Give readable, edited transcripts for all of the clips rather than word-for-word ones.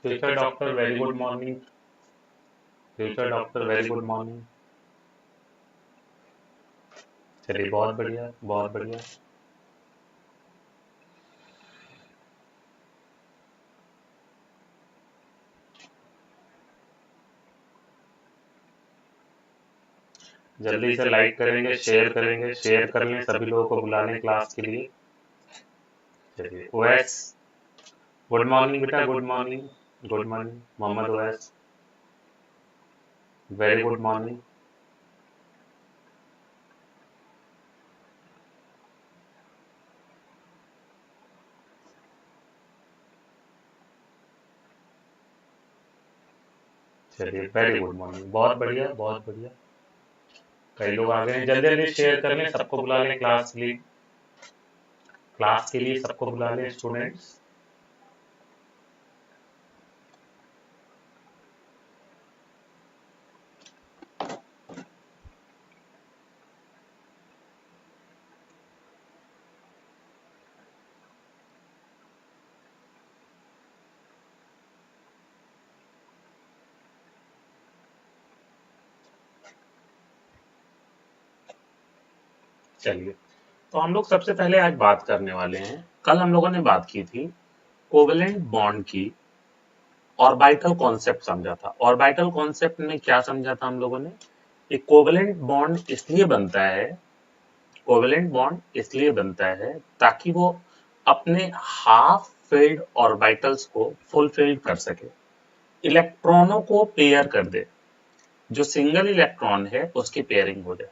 Future doctor very good morning. Future doctor very good morning. चलिए बहुत बढ़िया बहुत बढ़िया। जल्दी से लाइक करेंगे, शेयर कर लें, सभी लोगों को बुला लें क्लास के लिए। चलिए ओएस गुड मॉर्निंग बेटा, good morning. Good morning Mohammed OS, very good morning. चलिए वेरी गुड मॉर्निंग, बहुत बढ़िया बहुत बढ़िया। कई लोग आ गए हैं, जल्दी जल्दी शेयर कर लें, सबको बुला लें क्लास के लिए सबको बुला लें स्टूडेंट्स। चलिए तो हम लोग सबसे पहले आज बात करने वाले हैं, कल हम लोगों ने बात की थी कोवेलेंट बॉन्ड की। ऑर्बिटल कॉन्सेप्ट समझा था। ऑर्बिटल कॉन्सेप्ट में क्या समझा था हम लोगों ने? एक कोवेलेंट बॉन्ड इसलिए बनता है, कोवेलेंट बॉन्ड इसलिए बनता है ताकि वो अपने हाफ फिल्ड ऑर्बिटल्स को फुल फिल्ड कर सके, इलेक्ट्रॉनों को पेयर कर दे, जो सिंगल इलेक्ट्रॉन है उसकी पेयरिंग हो जाए।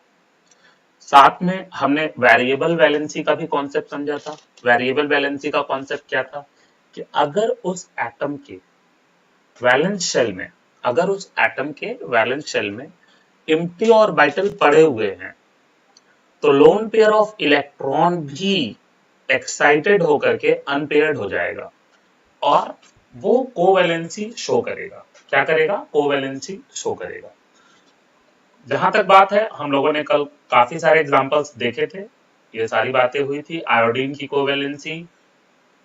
साथ में हमने वेरिएबल वैलेंसी का भी कॉन्सेप्ट समझा था। वेरिएबल वैलेंसी का कॉन्सेप्ट क्या था कि अगर उस एटम के वैलेंस शेल में, अगर उस एटम के वैलेंस शेल में एम्प्टी ऑर्बिटल पड़े हुए हैं तो लोन पेयर ऑफ इलेक्ट्रॉन भी एक्साइटेड होकर के अनपेयर्ड हो जाएगा और वो कोवैलेंसी शो करेगा। क्या करेगा? कोवैलेंसी शो करेगा। जहां तक बात है, हम लोगों ने कल काफी सारे एग्जांपल्स देखे थे, ये सारी बातें हुई थी। आयोडीन की कोवैलेंसी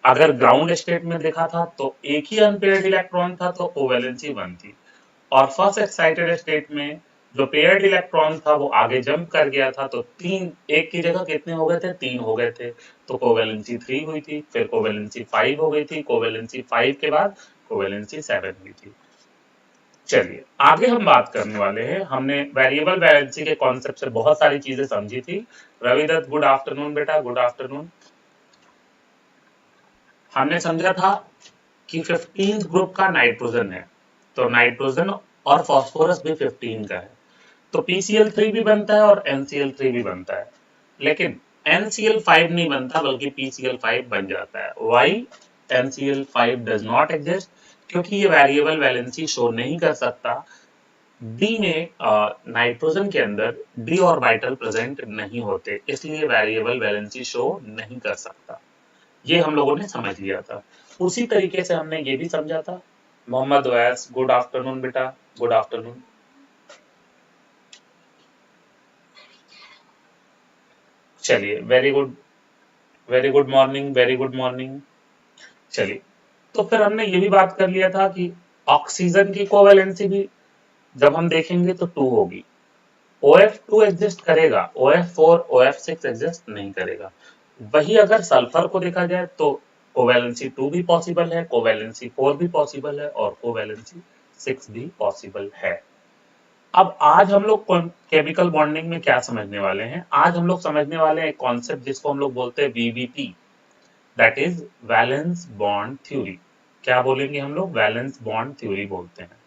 अगर ग्राउंड स्टेट में देखा था तो एक ही अनपेयर्ड इलेक्ट्रॉन था तो कोवैलेंसी 1 थी, और फर्स्ट एक्साइटेड स्टेट में जो पेयर्ड इलेक्ट्रॉन था वो आगे जंप कर गया था तो तीन, एक की जगह कितने हो गए थे? 3 हो गए थे, तो कोवैलेंसी 3 हुई थी, फिर कोवैलेंसी 5 हो गई थी, कोवैलेंसी 5 के बाद कोवैलेंसी 7 हुई थी। चलिए आगे हम बात करने वाले हैं, हमने वेरिएबल वैलेंसी के कॉन्सेप्ट से बहुत सारी चीजें समझी थी। रविदत्त गुड आफ्टरनून बेटा, गुड आफ्टरनून। हमने समझा था कि 15 ग्रुप का नाइट्रोजन है, तो नाइट्रोजन और फास्फोरस भी 15 का है, तो PCl3 भी बनता है और NCl3 भी बनता है, लेकिन NCl5 नहीं बनता बल्कि PCl5 बन जाता है। Why NCl5 does not exist? क्योंकि ये वेरिएबल वैलेंसी शो नहीं कर सकता। डी में नाइट्रोजन के अंदर डी ऑर्बिटल प्रेजेंट नहीं होते, इसलिए वेरिएबल वैलेंसी शो नहीं कर सकता। ये हम लोगों ने समझ लिया था। उसी तरीके से हमने ये भी समझा था। मोहम्मद वैस गुड आफ्टरनून बेटा, गुड आफ्टरनून। चलिए very good morning, very good morning. चलिए तो फिर हमने ये भी बात कर लिया था कि ऑक्सीजन की कोवैलेंसी भी जब हम देखेंगे तो 2 होगी। OF2 एग्जिस्ट करेगा, OF4 OF6 एग्जिस्ट नहीं करेगा। वही अगर सल्फर को देखा जाए तो कोवैलेंसी 2 भी पॉसिबल है, कोवैलेंसी 4 भी पॉसिबल है और कोवैलेंसी 6 भी पॉसिबल है। अब आज हम लोग केमिकल बॉन्डिंग में क्या समझने वाले हैं? आज हम लोग समझने वाले हैं एक कॉन्सेप्ट जिसको हम लोग बोलते हैं VBT, that is valence bond theory. क्या बोलेंगे हम लोग? वैलेंस बॉन्ड थ्योरी बोलते हैं।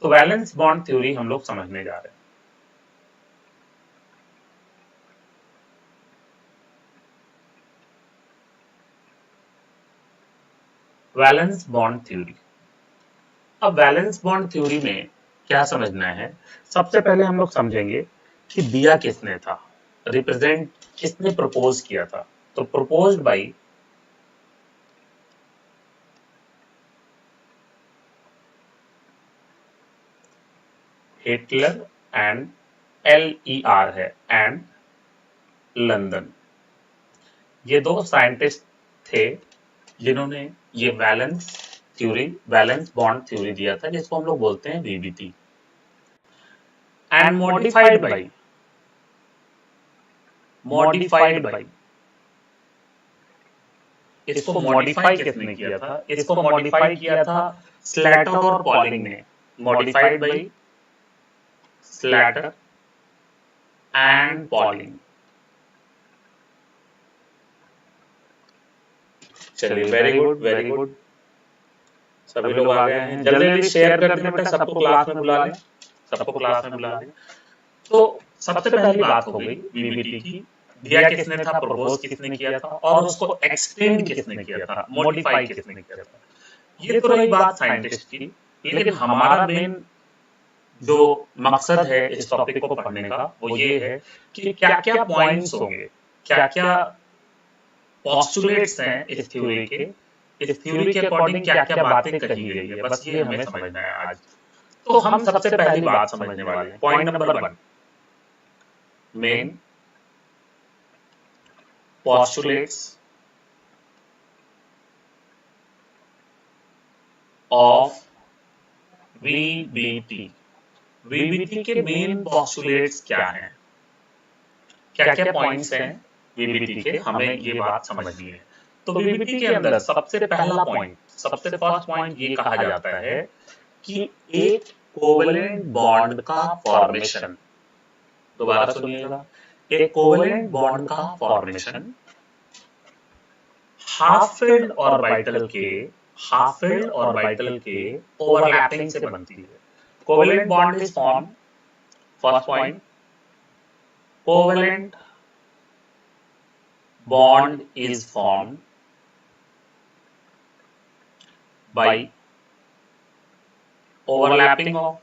तो वैलेंस बॉन्ड थ्योरी हम लोग समझने जा रहे हैं। Valence bond theory. अब वैलेंस बॉन्ड थ्योरी में क्या समझना है? सबसे पहले हम लोग समझेंगे कि दिया किसने था, रिप्रेजेंट किसने प्रपोज किया था। तो proposed by Hitler and LER है, एंड लंदन। ये दो साइंटिस्ट थे जिन्होंने ये valence theory, valence bond theory दिया था, जिसको हम लोग बोलते हैं वीबीटी। एंड मॉडिफाइड बाई, इसको मॉडिफाई किसने किया था? इसको मॉडिफाई किया था स्लैटर और पॉलिंग ने। Modified by Slater and polling. चलिए, वेरी गुड वेरी गुड, सभी लोग आ गए हैं। जल्दी जल्दी शेयर कर दें बेटा, सबको क्लास में बुला लें, सबको क्लास में बुला लें। तो सबसे पहली बात हो गई वीबीटी की, दिया किसने था, प्रपोज किसने किया था, और उसको एक्सटेंड किसने किया था, मॉडिफाई किसने किया था। ये तो रही बात साइंटिस्ट की, लेकिन हमारा मेन जो मकसद है इस टॉपिक को पढ़ने का वो ये है कि क्या क्या पॉइंट्स होंगे, क्या क्या पोस्टुलेट्स हैं इस थ्योरी के, इस थ्योरी के अकॉर्डिंग क्या क्या बातें कही गई है, बस ये हमें समझना है आज। तो हम सबसे पहली बात समझने वाले हैं, point number 1, main postulates of VBT। VBT के मेन postulates क्या हैं, क्या क्या पॉइंट्स हैं VBT के, हमें ये बात समझनी है। तो VBT के अंदर सबसे पहला पॉइंट, सबसे फर्स्ट पॉइंट ये कहा जाता है कि एक कोवेलेंट बॉन्ड का फॉर्मेशन, दोबारा सुनिएगा, एक कोवेलेंट बॉन्ड का फॉर्मेशन हाफ फील्ड ऑर्बिटल के, हाफ फील्ड ऑर्बिटल के ओवरलैपिंग से बनती है। Covalent bond is form, first point, covalent bond is form by overlapping of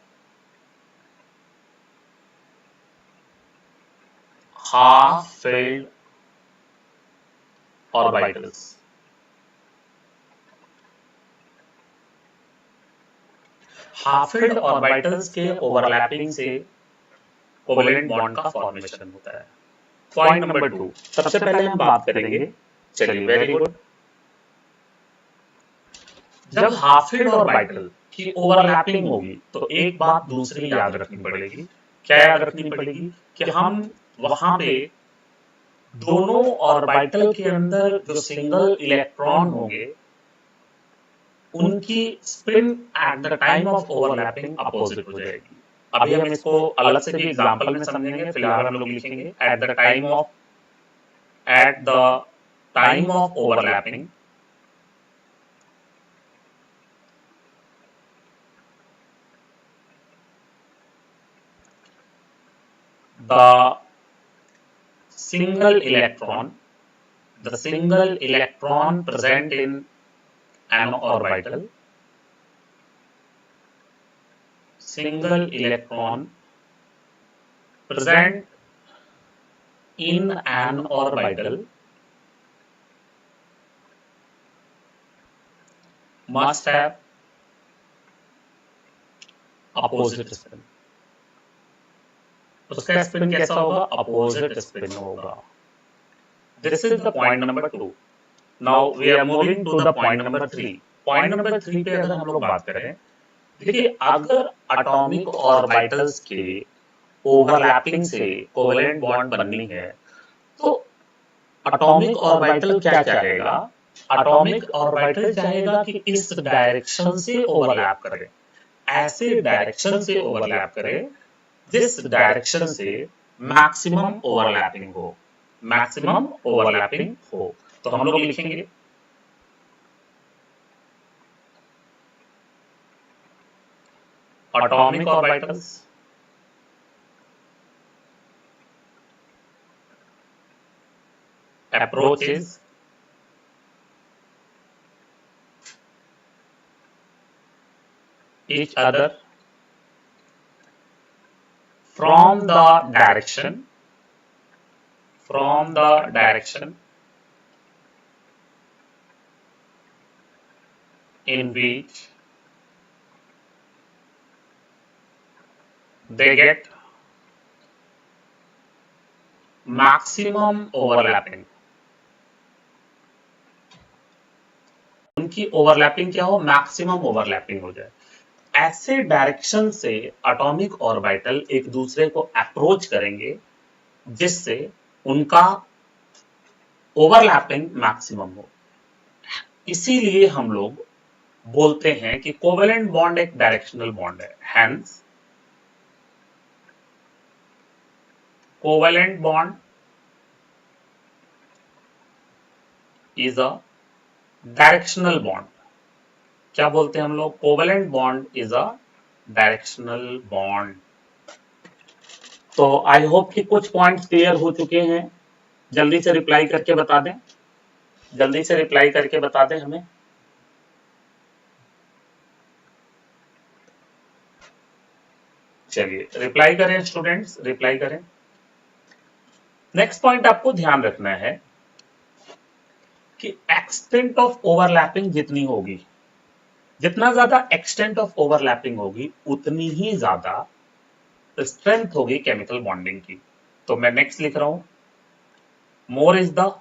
half field orbitals. Half field orbitals के ओवरलैपिंग से कोवेलेंट बॉन्ड का formation होता है। पॉइंट नंबर 2, सबसे पहले हम बात करेंगे, चलिए वेरी गुड, जब हाफ फील्ड ऑर्बिटल की ओवरलैपिंग होगी तो एक बात दूसरी याद रखनी पड़ेगी। क्या याद रखनी पड़ेगी? कि हम वहां पे दोनों ऑर्बिटल के अंदर जो सिंगल इलेक्ट्रॉन होंगे उनकी spin at the time of overlapping opposite हो जाएगी। अभी हम इसको अलग से भी एग्जांपल में समझेंगे, फिलहाल हम लोग लिखेंगे at the time of overlapping the single electron present in an orbital, single electron present in an orbital must have opposite spin। उसका स्पिन कैसा होगा? अपोजिट स्पिन होगा। This is the point number 2। Now we are moving to the point number 3। Point number 3 पे अगर हम लोग बात करें, देखिए अगर एटॉमिक ऑर्बिटल्स के ओवरलैपिंग से कोवेलेंट बॉन्ड बननी है तो एटॉमिक ऑर्बिटल क्या चाहेगा? एटॉमिक ऑर्बिटल चाहेगा कि इस डायरेक्शन से ओवरलैप करे, ऐसे डायरेक्शन से ओवरलैप करे जिस डायरेक्शन से मैक्सिमम ओवरलैपिंग हो, मैक्सिमम ओवरलैपिंग हो। तो हम लोग लिखेंगे atomic orbitals approaches each other from the direction in which they get maximum overlapping। इनकी ओवरलैपिंग क्या हो, मैक्सिमम ओवरलैपिंग हो जाए। ऐसे डायरेक्शन से एटॉमिक ऑर्बिटल एक दूसरे को अप्रोच करेंगे जिससे उनका ओवरलैपिंग मैक्सिमम हो। इसीलिए हम लोग बोलते हैं कि कोवेलेंट बॉन्ड एक डायरेक्शनल बॉन्ड है। Hence covalent bond is a directional bond. क्या बोलते हैं हम लोग, covalent bond is a directional bond. तो आई होप कि कुछ पॉइंट्स क्लियर हो चुके हैं। जल्दी से रिप्लाई करके बता दें, जल्दी से रिप्लाई करके बता दें हमें। चलिए रिप्लाई करें स्टूडेंट्स, रिप्लाई करें। नेक्स्ट पॉइंट आपको ध्यान रखना है कि एक्सटेंट ऑफ ओवरलैपिंग जितनी होगी, जितना ज्यादा एक्सटेंट ऑफ ओवरलैपिंग होगी उतनी ही ज्यादा स्ट्रेंथ होगी केमिकल बॉन्डिंग की। तो मैं नेक्स्ट लिख रहा हूं, more is the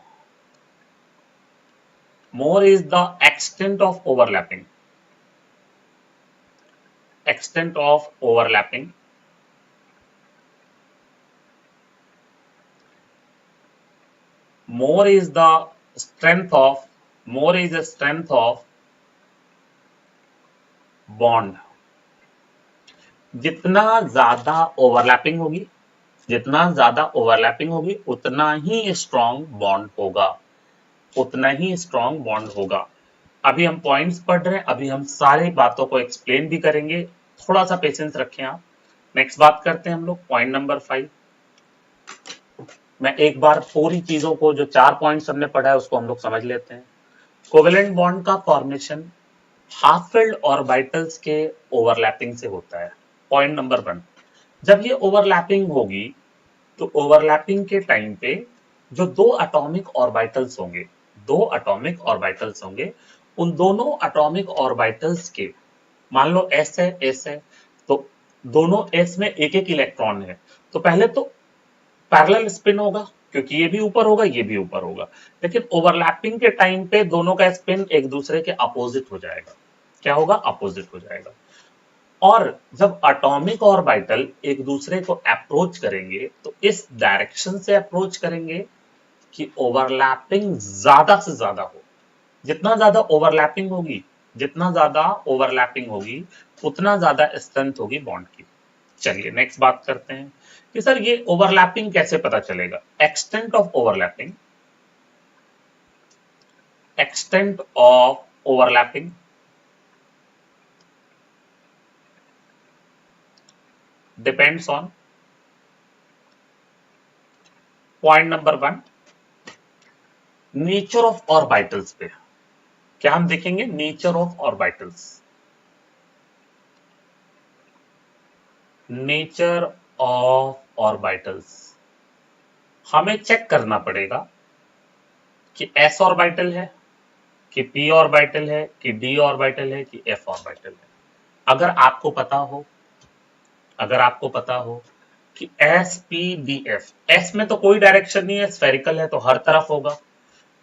extent of overlapping, extent of overlapping, more is the strength of bond। जितना ज्यादा ओवरलैपिंग होगी, जितना ज्यादा ओवरलैपिंग होगी उतना ही स्ट्रॉन्ग बॉन्ड होगा, उतना ही स्ट्रॉन्ग बॉन्ड होगा। अभी हम पॉइंट्स पढ़ रहे हैं, अभी हम सारी बातों को एक्सप्लेन भी करेंगे, थोड़ा सा पेशेंस रखें आप। नेक्स्ट बात करते हैं हम लोग पॉइंट नंबर 5। मैं एक बार पूरी चीजों को, जो 4 पॉइंट्स हमने पढ़ा है उसको हम लोग समझ लेते हैं। कोवेलेंट बॉन्ड का फॉर्मेशन हाफ फिल्ड ऑर्बिटल्स के ओवरलैपिंग से होता है। पॉइंट नंबर 1, जब ये ओवरलैपिंग होगी तो ओवरलैपिंग के टाइम पे जो दो एटॉमिक ऑर्बिटल्स होंगे, दो एटॉमिक ऑर्बिटल्स होंगे, उन दोनों एटॉमिक ऑर्बिटल्स के, मान लो एस है, एस है, तो दोनों एस में एक एक इलेक्ट्रॉन है, तो पहले तो पैरेलल स्पिन होगा क्योंकि ये भी ऊपर होगा, ये भी ऊपर होगा। लेकिन ओवरलैपिंग के टाइम पे दोनों का स्पिन एक दूसरे के अपोजिट हो जाएगा। क्या होगा, अपोजिट हो जाएगा। और जब एटॉमिक ऑर्बिटल एक दूसरे को अप्रोच करेंगे तो इस डायरेक्शन से अप्रोच करेंगे कि ओवरलैपिंग ज्यादा से ज्यादा हो। जितना ज्यादा ओवरलैपिंग होगी, जितना ज्यादा ओवरलैपिंग होगी उतना ज्यादा स्ट्रेंथ होगी बॉन्ड की। चलिए नेक्स्ट बात करते हैं कि सर ये ओवरलैपिंग कैसे पता चलेगा। Extent of overlapping, extent of overlapping depends on point number 1, nature of orbitals पे। क्या हम देखेंगे, nature of orbitals, nature of orbitals. हमें चेक करना पड़ेगा कि एस ऑर्बिटल है, कि पी ऑर्बिटल है, कि डी ऑर्बिटल है, कि एफ ऑर्बिटल है। अगर आपको पता हो, अगर आपको पता हो कि S P D F, S में तो कोई डायरेक्शन नहीं है, स्फेरिकल है तो हर तरफ होगा।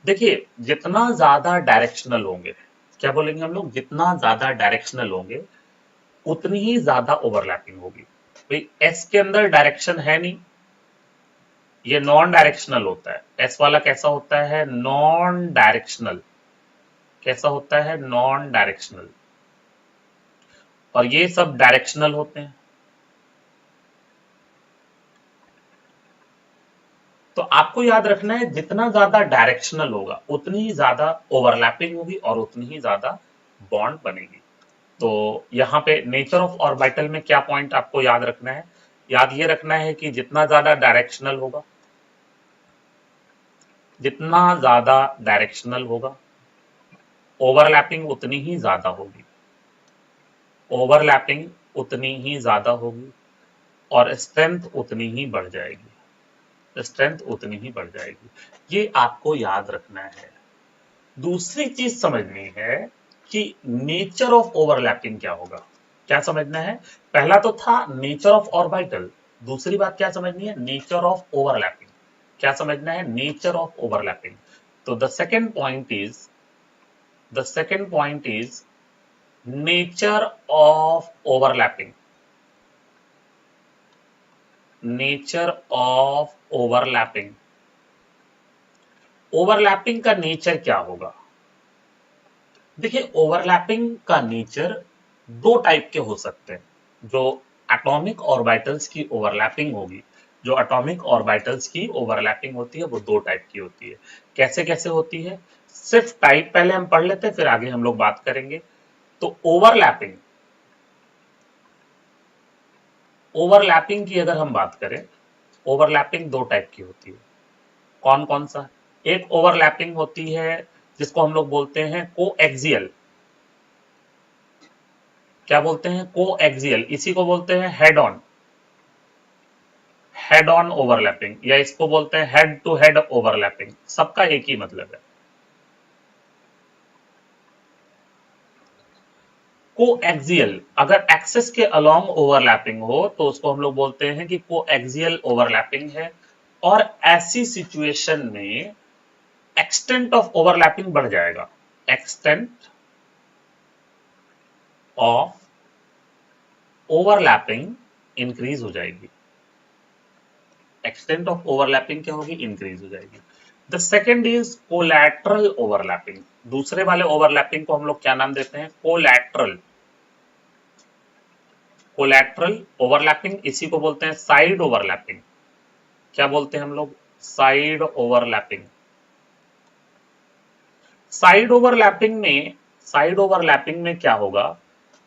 देखिए जितना ज्यादा डायरेक्शनल होंगे, क्या बोलेंगे हम लोग, जितना ज्यादा डायरेक्शनल होंगे उतनी ही ज्यादा ओवरलैपिंग होगी। भाई एस के अंदर डायरेक्शन है नहीं, ये नॉन डायरेक्शनल होता है। एस वाला कैसा होता है, नॉन डायरेक्शनल। कैसा होता है, नॉन डायरेक्शनल। और ये सब डायरेक्शनल होते हैं। तो आपको याद रखना है जितना ज्यादा डायरेक्शनल होगा उतनी ही ज्यादा ओवरलैपिंग होगी और उतनी ही ज्यादा बॉन्ड बनेगी। तो यहाँ पे नेचर ऑफ ऑर्बिटल में क्या पॉइंट आपको याद रखना है, याद ये रखना है कि जितना ज्यादा डायरेक्शनल होगा, जितना ज्यादा डायरेक्शनल होगा ओवरलैपिंग उतनी ही ज्यादा होगी, ओवरलैपिंग उतनी ही ज्यादा होगी और स्ट्रेंथ उतनी ही बढ़ जाएगी, स्ट्रेंथ उतनी ही बढ़ जाएगी। ये आपको याद रखना है। दूसरी चीज समझनी है कि नेचर ऑफ ओवरलैपिंग क्या होगा। क्या समझना है, पहला तो था नेचर ऑफ ऑर्बिटल, दूसरी बात क्या समझनी है, नेचर ऑफ ओवरलैपिंग। क्या समझना है, नेचर ऑफ ओवरलैपिंग। तो the second point is the second point is nature of overlapping. Nature of overlapping, overlapping का नेचर क्या होगा? देखिए, ओवरलैपिंग का नेचर दो टाइप के हो सकते हैं। जो एटॉमिक ऑर्बिटल्स की ओवरलैपिंग होगी, जो एटॉमिक ऑर्बिटल्स की ओवरलैपिंग होती है वो दो टाइप की होती है। कैसे कैसे होती है, सिर्फ टाइप पहले हम पढ़ लेते हैं, फिर आगे हम लोग बात करेंगे। तो ओवरलैपिंग, ओवरलैपिंग की अगर हम बात करें, ओवरलैपिंग दो टाइप की होती है। कौन कौन सा? एक ओवरलैपिंग होती है जिसको हम लोग बोलते हैं कोएक्सियल। क्या बोलते हैं? कोएक्सियल। इसी को बोलते हैं head on, head on overlapping, या इसको बोलते हैं हेड टू हेड ओवरलैपिंग। सबका एक ही मतलब है। कोएक्सियल, अगर एक्सिस के अलोंग ओवरलैपिंग हो तो उसको हम लोग बोलते हैं कि कोएक्सियल ओवरलैपिंग है। और ऐसी सिचुएशन में एक्सटेंट ऑफ ओवरलैपिंग बढ़ जाएगा। एक्सटेंट ऑफ ओवरलैपिंग इंक्रीज हो जाएगी। एक्सटेंट ऑफ ओवरलैपिंग क्या होगी? इंक्रीज हो जाएगी। The second is collateral overlapping. दूसरे वाले ओवरलैपिंग को हम लोग क्या नाम देते हैं? कोलैटरल। कोलैटरल ओवरलैपिंग, इसी को बोलते हैं साइड ओवरलैपिंग। क्या बोलते हैं हम लोग? Side overlapping. साइड ओवरलैपिंग में, साइड ओवरलैपिंग में क्या होगा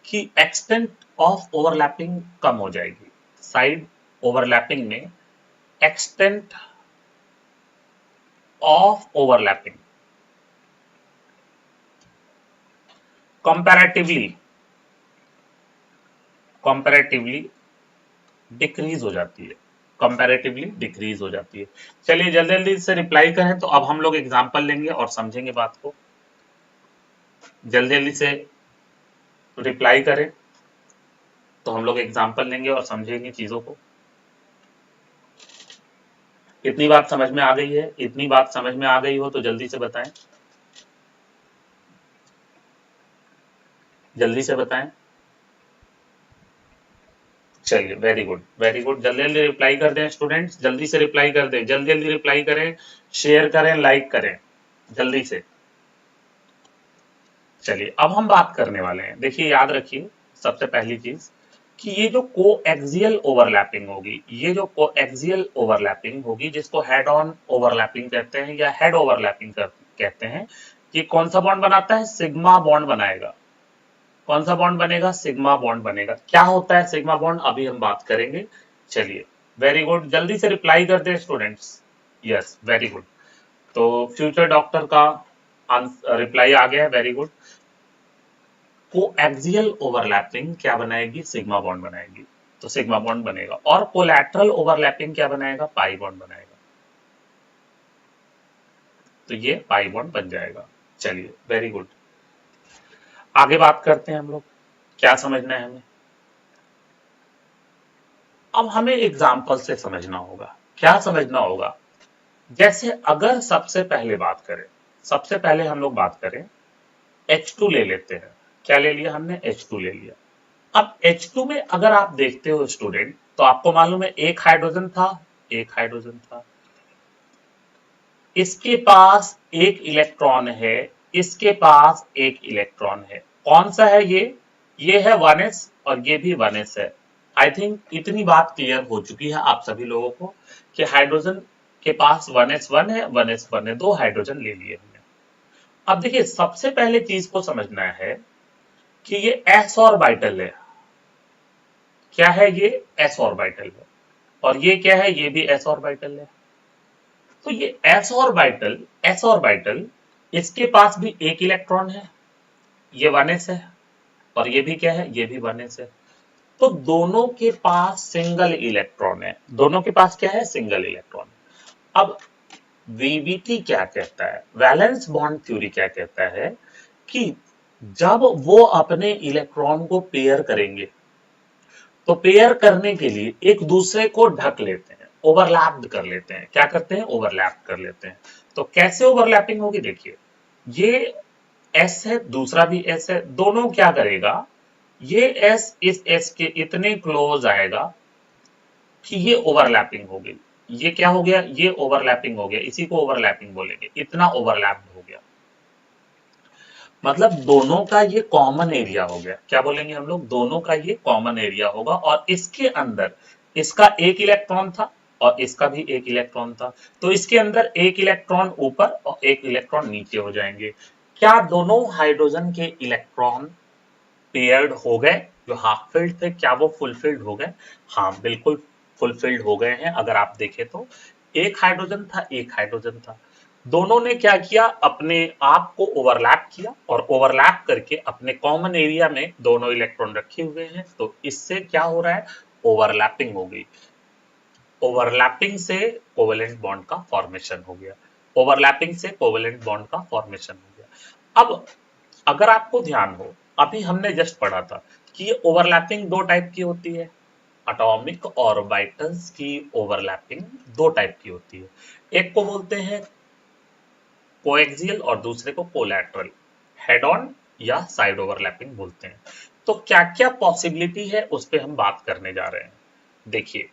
कि एक्सटेंट ऑफ ओवरलैपिंग कम हो जाएगी। साइड ओवरलैपिंग में extent of overlapping comparatively comparatively decrease हो जाती है। कंपैरेटिवली डिक्रीज हो जाती है। चलिए जल्दी जल्दी से रिप्लाई करें, तो अब हम लोग एग्जांपल लेंगे और समझेंगे बात को। जल्दी जल्दी से रिप्लाई करें तो हम लोग एग्जांपल लेंगे और समझेंगे चीजों को। इतनी बात समझ में आ गई है? इतनी बात समझ में आ गई हो तो जल्दी से बताएं, जल्दी से बताएं। चलिए, वेरी गुड वेरी गुड। जल्दी जल्दी रिप्लाई कर दें स्टूडेंट्स, जल्दी से रिप्लाई कर दें, जल्दी जल्दी रिप्लाई करें, शेयर करें, लाइक करें, जल्दी से। चलिए अब हम बात करने वाले हैं। देखिए याद रखिए, सबसे पहली चीज कि ये जो कोएक्सियल ओवरलैपिंग होगी, ये जो कोएक्सियल ओवरलैपिंग होगी जिसको हेड ऑन ओवरलैपिंग कहते हैं या हेड ओवरलैपिंग कहते हैं, ये कौन सा बॉन्ड बनाता है? सिग्मा बॉन्ड बनाएगा। कौन सा बॉन्ड बनेगा? सिग्मा बॉन्ड बनेगा। क्या होता है सिग्मा बॉन्ड? अभी हम बात करेंगे। चलिए, वेरी गुड, जल्दी से रिप्लाई कर दे स्टूडेंट्स। Yes, very good. तो फ्यूचर डॉक्टर का रिप्लाई आ गया है, वेरी गुड। कोएक्सियल ओवरलैपिंग क्या बनाएगी? सिग्मा बॉन्ड बनाएगी। तो सिग्मा बॉन्ड बनेगा। और कोलैटरल ओवरलैपिंग क्या बनाएगा? पाई बॉन्ड बनाएगा। तो ये पाई बॉन्ड बन जाएगा। चलिए, वेरी गुड। आगे बात करते हैं हम लोग, क्या समझना है हमें। अब हमें एग्जाम्पल से समझना होगा। क्या समझना होगा? जैसे अगर सबसे पहले बात करें, सबसे पहले हम लोग बात करें, H2 ले लेते हैं। क्या ले लिया हमने? H2 ले लिया। अब H2 में अगर आप देखते हो स्टूडेंट, तो आपको मालूम है एक हाइड्रोजन था, एक हाइड्रोजन था, इसके पास एक इलेक्ट्रॉन है, इसके पास एक इलेक्ट्रॉन है। कौन सा है ये? ये है 1s और ये भी 1s है। आई थिंक इतनी बात क्लियर हो चुकी है आप सभी लोगों को कि हाइड्रोजन के पास 1s1 है, 1s1 है, दो हाइड्रोजन ले लिए हमने। अब देखिए, सबसे पहले चीज को समझना है कि ये s ऑर्बिटल है। क्या है ये? s ऑर्बिटल है। और ये क्या है? ये भी s ऑर्बिटल है। तो ये s ऑर्बिटल, इसके पास भी एक इलेक्ट्रॉन है, ये 1s है, और ये भी क्या है? ये भी 1s है। तो दोनों के पास सिंगल इलेक्ट्रॉन है। दोनों के पास क्या है? Single electron. अब वीबीटी क्या कहता है, वैलेंस बॉन्ड थ्योरी क्या कहता है कि जब वो अपने इलेक्ट्रॉन को पेयर करेंगे, तो पेयर करने के लिए एक दूसरे को ढक लेते हैं, ओवरलैप कर लेते हैं। क्या करते हैं? ओवरलैप कर लेते हैं। तो कैसे ओवरलैपिंग होगी? देखिए, ये एस है, दूसरा भी एस है, दोनों क्या करेगा, ये एस इस एस के इतने क्लोज आएगा कि ये ओवरलैपिंग हो गई। ये क्या हो गया, ये ओवरलैपिंग हो गया, इसी को ओवरलैपिंग बोलेंगे, इतना ओवरलैप हो गया। मतलब दोनों का ये कॉमन एरिया हो गया, क्या बोलेंगे हम लोग, दोनों का ये कॉमन एरिया होगा, और इसके अंदर इसका एक इलेक्ट्रॉन था और इसका भी एक इलेक्ट्रॉन था, तो इसके अंदर एक इलेक्ट्रॉन ऊपर और एक इलेक्ट्रॉन नीचे हो जाएंगे। क्या दोनों हाइड्रोजन के इलेक्ट्रॉन पेयर्ड हो गए, जो हाफ फिल्ड थे, क्या वो फुलफिल्ड हो गए? हाँ, बिल्कुल फुलफिल्ड हो गए हैं। अगर आप देखें तो एक हाइड्रोजन था, एक हाइड्रोजन था, दोनों ने क्या किया, अपने आप को ओवरलैप किया, और ओवरलैप करके अपने कॉमन एरिया में दोनों इलेक्ट्रॉन रखे हुए हैं, तो इससे क्या हो रहा है, ओवरलैपिंग हो गई। ओवरलैपिंग से कोवेलेंट बॉन्ड का फॉर्मेशन हो गया, ओवरलैपिंग से कोवेलेंट बॉन्ड का फॉर्मेशन हो गया। अब अगर आपको ध्यान हो, अभी हमने जस्ट पढ़ा था कि ये ओवरलैपिंग दो टाइप की होती है, एटॉमिक ऑर्बिटल्स की ओवरलैपिंग दो टाइप की होती है, एक को बोलते हैं कोएक्सियल और दूसरे को कोलैटरल, हेड ऑन या साइड ओवरलैपिंग बोलते हैं। तो क्या क्या पॉसिबिलिटी है उस पर हम बात करने जा रहे हैं। देखिए,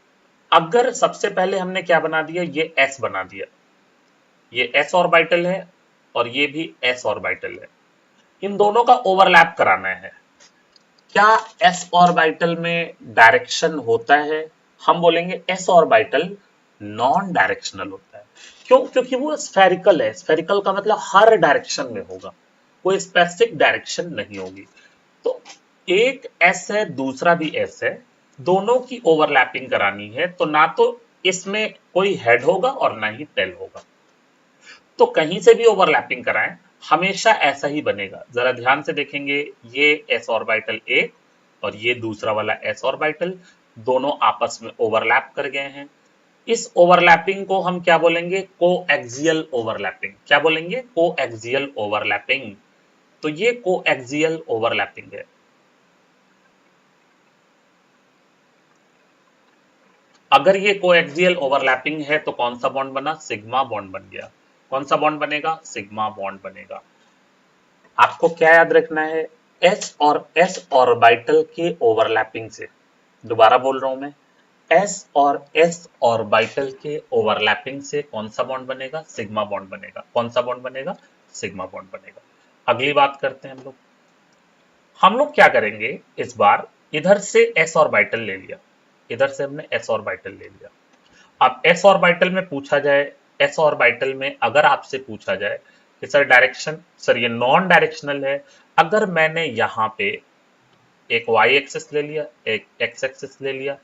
अगर सबसे पहले हमने क्या बना दिया, ये एस बना दिया, ये एस ऑर्बिटल है और ये भी एस ऑर्बिटल है, इन दोनों का ओवरलैप कराना है। क्या एस ऑर्बिटल में डायरेक्शन होता है? हम बोलेंगे एस ऑर्बिटल नॉन डायरेक्शनल होता है। क्यों? क्योंकि वो स्फेरिकल है, स्फेरिकल का मतलब हर डायरेक्शन में होगा, कोई स्पेसिफिक डायरेक्शन नहीं होगी। तो एक एस है, दूसरा भी एस है, दोनों की ओवरलैपिंग करानी है, तो ना तो इसमें कोई हेड होगा और ना ही टेल होगा, तो कहीं से भी ओवरलैपिंग कराएं, हमेशा ऐसा ही बनेगा। जरा ध्यान से देखेंगे, ये एस ऑर्बिटल एक और ये दूसरा वाला एस ऑर्बिटल, दोनों आपस में ओवरलैप कर गए हैं। इस ओवरलैपिंग को हम क्या बोलेंगे, कोएक्सियल ओवरलैपिंग। क्या बोलेंगे, कोएक्सियल ओवरलैपिंग। तो ये कोएक्सियल ओवरलैपिंग है। अगर ये कोएक्सियल ओवरलैपिंग है तो कौन सा बॉन्ड बना, सिग्मा बॉन्ड बन गया। कौन सा बॉन्ड बनेगा, सिग्मा बॉन्ड बनेगा। आपको क्या याद रखना है, एस और एस ऑर्बिटल के ओवरलैपिंग से, दोबारा बोल रहा हूं मैं, एस और एस ऑर्बिटल के ओवरलैपिंग से कौन सा बॉन्ड बनेगा, सिग्मा बॉन्ड बनेगा। कौन सा बॉन्ड बनेगा, सिग्मा बॉन्ड बनेगा। अगली बात करते हैं हम लोग क्या करेंगे इस बार, इधर से एस ऑर्बिटल ले लिया, इधर से हमने एस ऑर्बिटल ले लिया। अब एस ऑर्बिटल में पूछा जाए, एस ऑर्बिटल में अगर आपसे पूछा जाए कि सर डायरेक्शन, सर ये नॉन डायरेक्शनल है, अगर मैंने यहाँ पे एक वाई एक्सिस ले लिया, एक एक्स एक्सिस ले लिया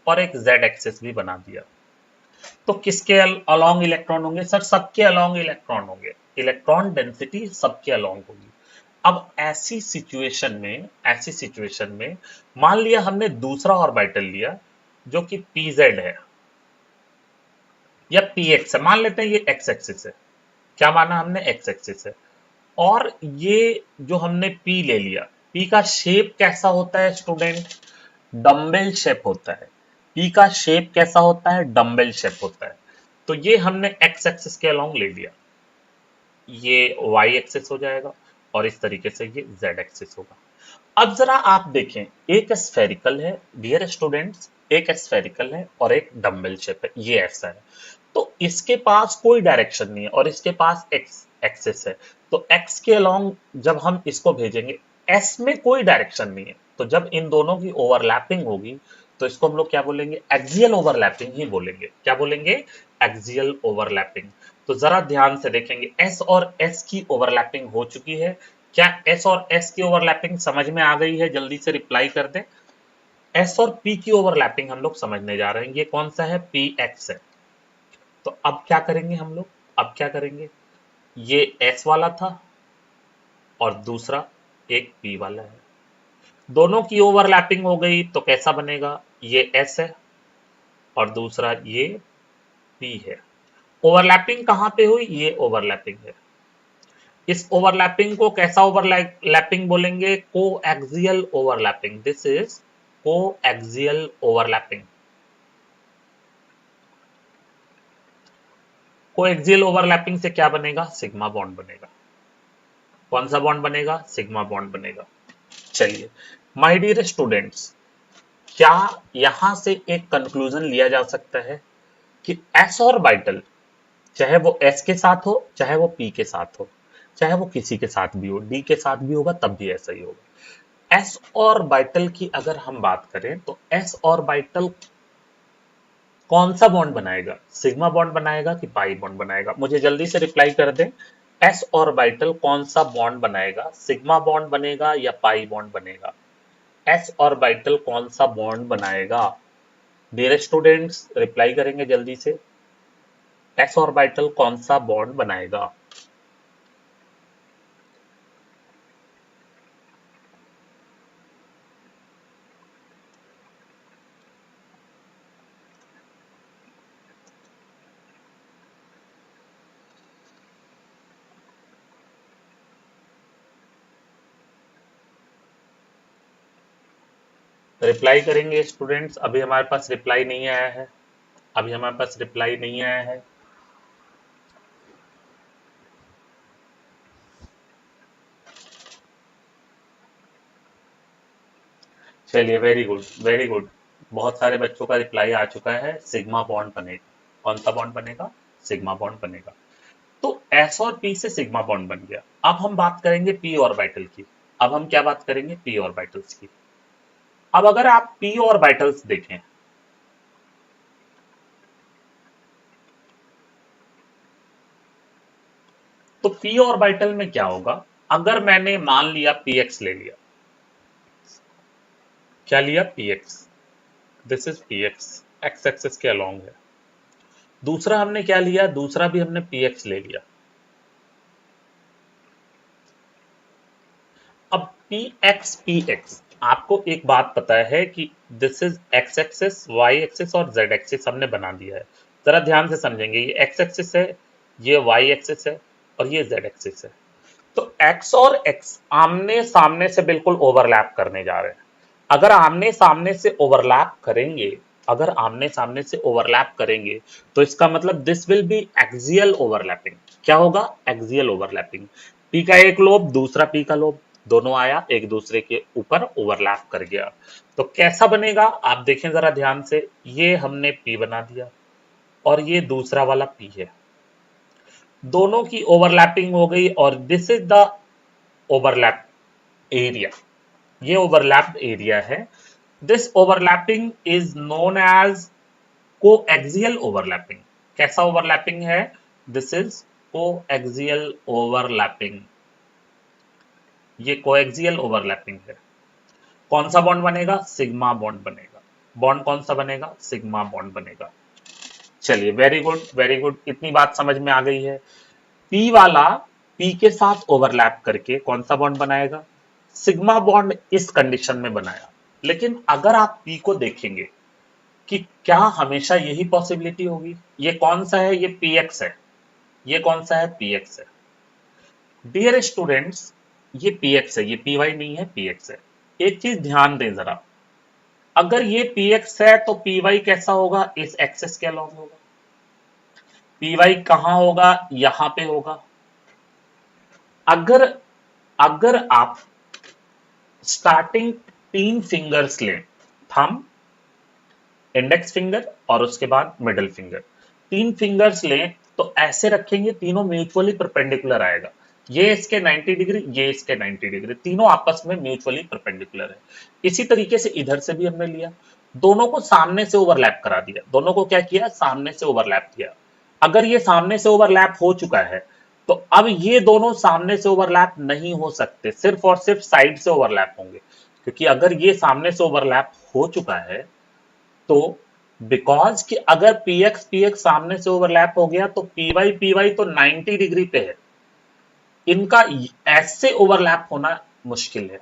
और एक जेड एक्सिस भी बना दिया, तो किसके अलोंग इलेक्ट्रॉन होंगे, सर सबके अलोंग इलेक्ट्रॉन होंगे, इलेक्ट्रॉन डेंसिटी सबके अलोंग होगी। अब ऐसी सिचुएशन में मान लिया हमने दूसरा ऑर्बिटल लिया जो कि पीजेड है या पी एक्स है, मान लेते हैं ये एक्स एक्सिस है, क्या माना हमने, एक्स एक्सिस है, और ये जो हमने पी ले लिया, पी का शेप कैसा होता है स्टूडेंट, डम्बेल शेप होता है। पी का शेप कैसा होता है, डम्बेल शेप होता है। तो ये हमने एक्स एक्सिस के अलोंग ले लिया, ये वाई एक्सिस हो जाएगा और इस तरीके से ये जेड एक्सिस होगा। अब जरा आप देखें, एक स्फेरिकल है डियर स्टूडेंट्स, एक स्फेरिकल है और एक डम्बेल शेप है, ये ऐसा है, तो इसके पास कोई डायरेक्शन नहीं है और इसके पास एक्स एक्सिस है, तो एक्स के अलोंग जब हम इसको भेजेंगे, एस में कोई डायरेक्शन नहीं है, तो जब इन दोनों की ओवरलैपिंग होगी तो इसको हम लोग क्या बोलेंगे, एक्सियल ओवरलैपिंग ही बोलेंगे। क्या बोलेंगे, एक्सियल ओवरलैपिंग। तो जरा ध्यान से देखेंगे, एस और एस की ओवरलैपिंग हो चुकी है। क्या एस और एस की ओवरलैपिंग समझ में आ गई है, जल्दी से रिप्लाई कर दें। एस और पी की ओवरलैपिंग हम लोग समझने जा रहे हैं, ये कौन सा है, पी एक्स है। तो अब क्या करेंगे हम लोग, अब क्या करेंगे, ये एस वाला था और दूसरा एक पी वाला है, दोनों की ओवरलैपिंग हो गई तो कैसा बनेगा, ये एस है और दूसरा ये पी है। ओवरलैपिंग कहां पे हुई, ये ओवरलैपिंग है। इस ओवरलैपिंग को कैसा ओवरलैपिंग बोलेंगे, को एक्सियल ओवरलैपिंग। दिस इज को एक्सियल ओवरलैपिंग। को एक्सियल ओवरलैपिंग से क्या बनेगा, सिग्मा बॉन्ड बनेगा। कौन सा बॉन्ड बनेगा? सिग्मा बॉन्ड बनेगा। चलिए माय डियर स्टूडेंट्स, क्या यहां से एक कंक्लूजन लिया जा सकता है कि एस ऑर्बिटल, चाहे वो एस के साथ हो, चाहे वो पी के साथ हो, चाहे वो किसी के साथ भी हो, डी के साथ भी होगा तब भी ऐसा ही होगा। एस ऑर्बिटल की अगर हम बात करें तो एस ऑर्बिटल कौन सा बॉन्ड बनाएगा? सिग्मा बॉन्ड बनाएगा कि पाई बॉन्ड बनाएगा? मुझे जल्दी से रिप्लाई कर दें। एस ऑर्बिटल कौन सा बॉन्ड बनाएगा? सिग्मा बॉन्ड बनेगा या पाई बॉन्ड बनेगा? एस ऑर्बिटल कौन सा बॉन्ड बनाएगा? डियर स्टूडेंट्स रिप्लाई करेंगे जल्दी से। एस ऑर्बिटल कौन सा बॉन्ड बनाएगा? रिप्लाई करेंगे स्टूडेंट्स। अभी हमारे पास रिप्लाई नहीं आया है, अभी हमारे पास रिप्लाई नहीं आया है। चलिए वेरी गुड वेरी गुड, बहुत सारे बच्चों का रिप्लाई आ चुका है। सिग्मा बॉन्ड बनेगा। कौन सा बॉन्ड बनेगा? सिग्मा बॉन्ड बनेगा। तो एस और पी से सिग्मा बॉन्ड बन गया। अब हम बात करेंगे पी ऑर्बिटल की। अब हम क्या बात करेंगे? पी ऑर्बिटल्स की। अब अगर आप पी ऑर्बिटल्स देखें, तो पी ऑर्बिटल में क्या होगा? अगर मैंने मान लिया पीएक्स ले लिया, क्या लिया? Px. This is px, x axis के अलोंग है। दूसरा हमने क्या लिया? दूसरा भी हमने पीएक्स ले लिया। अब पीएक्स आपको एक बात पता है कि this is X axis, Y axis और जेड एक्सिस हमने बना दिया है। जरा ध्यान से समझेंगे, ये एक्स एक्सिस है, ये वाई एक्सिस है और ये जेड एक्सिस है। तो एक्स और एक्स आमने सामने से बिल्कुल ओवरलैप करने जा रहे हैं। अगर आमने सामने से ओवरलैप करेंगे, अगर आमने सामने से ओवरलैप करेंगे तो इसका मतलब this will be axial overlapping. क्या होगा? Axial overlapping. पी का एक लोब, दूसरा पी का लोब, दोनों आया एक दूसरे के ऊपर ओवरलैप कर गया। तो कैसा बनेगा आप देखें जरा ध्यान से। ये हमने पी बना दिया और ये दूसरा वाला पी है, दोनों की ओवरलैपिंग हो गई और this is the overlap area. ये ओवरलैप एरिया है। This overlapping is known as coaxial overlapping. कैसा ओवरलैपिंग है? This is coaxial overlapping. ये कोएक्सियल ओवरलैपिंग है। कौन सा बॉन्ड बनेगा? सिग्मा बॉन्ड बनेगा। बॉन्ड कौन सा बनेगा? सिग्मा बॉन्ड बनेगा। चलिए वेरी गुड वेरी गुड, इतनी बात समझ में आ गई है। पी वाला पी के साथ ओवरलैप करके कौन सा बॉन्ड बनाएगा? सिग्मा बॉन्ड इस कंडीशन में बनाया। लेकिन अगर आप पी को देखेंगे कि क्या हमेशा यही पॉसिबिलिटी होगी? ये कौन सा है? ये पीएक्स है। ये कौन सा है? पीएक्स है। डियर स्टूडेंट्स, ये पीएक्स है, ये पीवाई नहीं है, पीएक्स है। एक चीज ध्यान दें जरा, अगर ये पीएक्स है तो पीवाई कैसा होगा? इस एक्सेस के अलॉन्ग होगा। पीवाई कहां होगा? यहां पे होगा। अगर अगर आप स्टार्टिंग 3 फिंगर्स लें, थंब, इंडेक्स फिंगर और उसके बाद मिडिल फिंगर, 3 फिंगर्स लें तो ऐसे रखेंगे, तीनों म्यूचुअली परपेंडिकुलर आएगा। ये इसके 90 डिग्री, ये इसके 90 डिग्री, तीनों आपस में म्यूचुअली परपेंडिकुलर है। इसी तरीके से इधर से भी हमने लिया, दोनों को सामने से ओवरलैप करा दिया। दोनों को क्या किया? सामने से ओवरलैप किया। अगर ये सामने से ओवरलैप हो चुका है तो अब ये दोनों सामने से ओवरलैप नहीं हो सकते, सिर्फ और सिर्फ साइड से ओवरलैप होंगे। क्योंकि अगर ये सामने से ओवरलैप हो चुका है तो बिकॉज कि अगर पीएक्स पीएक्स सामने से ओवरलैप हो गया तो पीवाई पीवाई तो 90 डिग्री पे है, इनका ऐसे ओवरलैप होना मुश्किल है।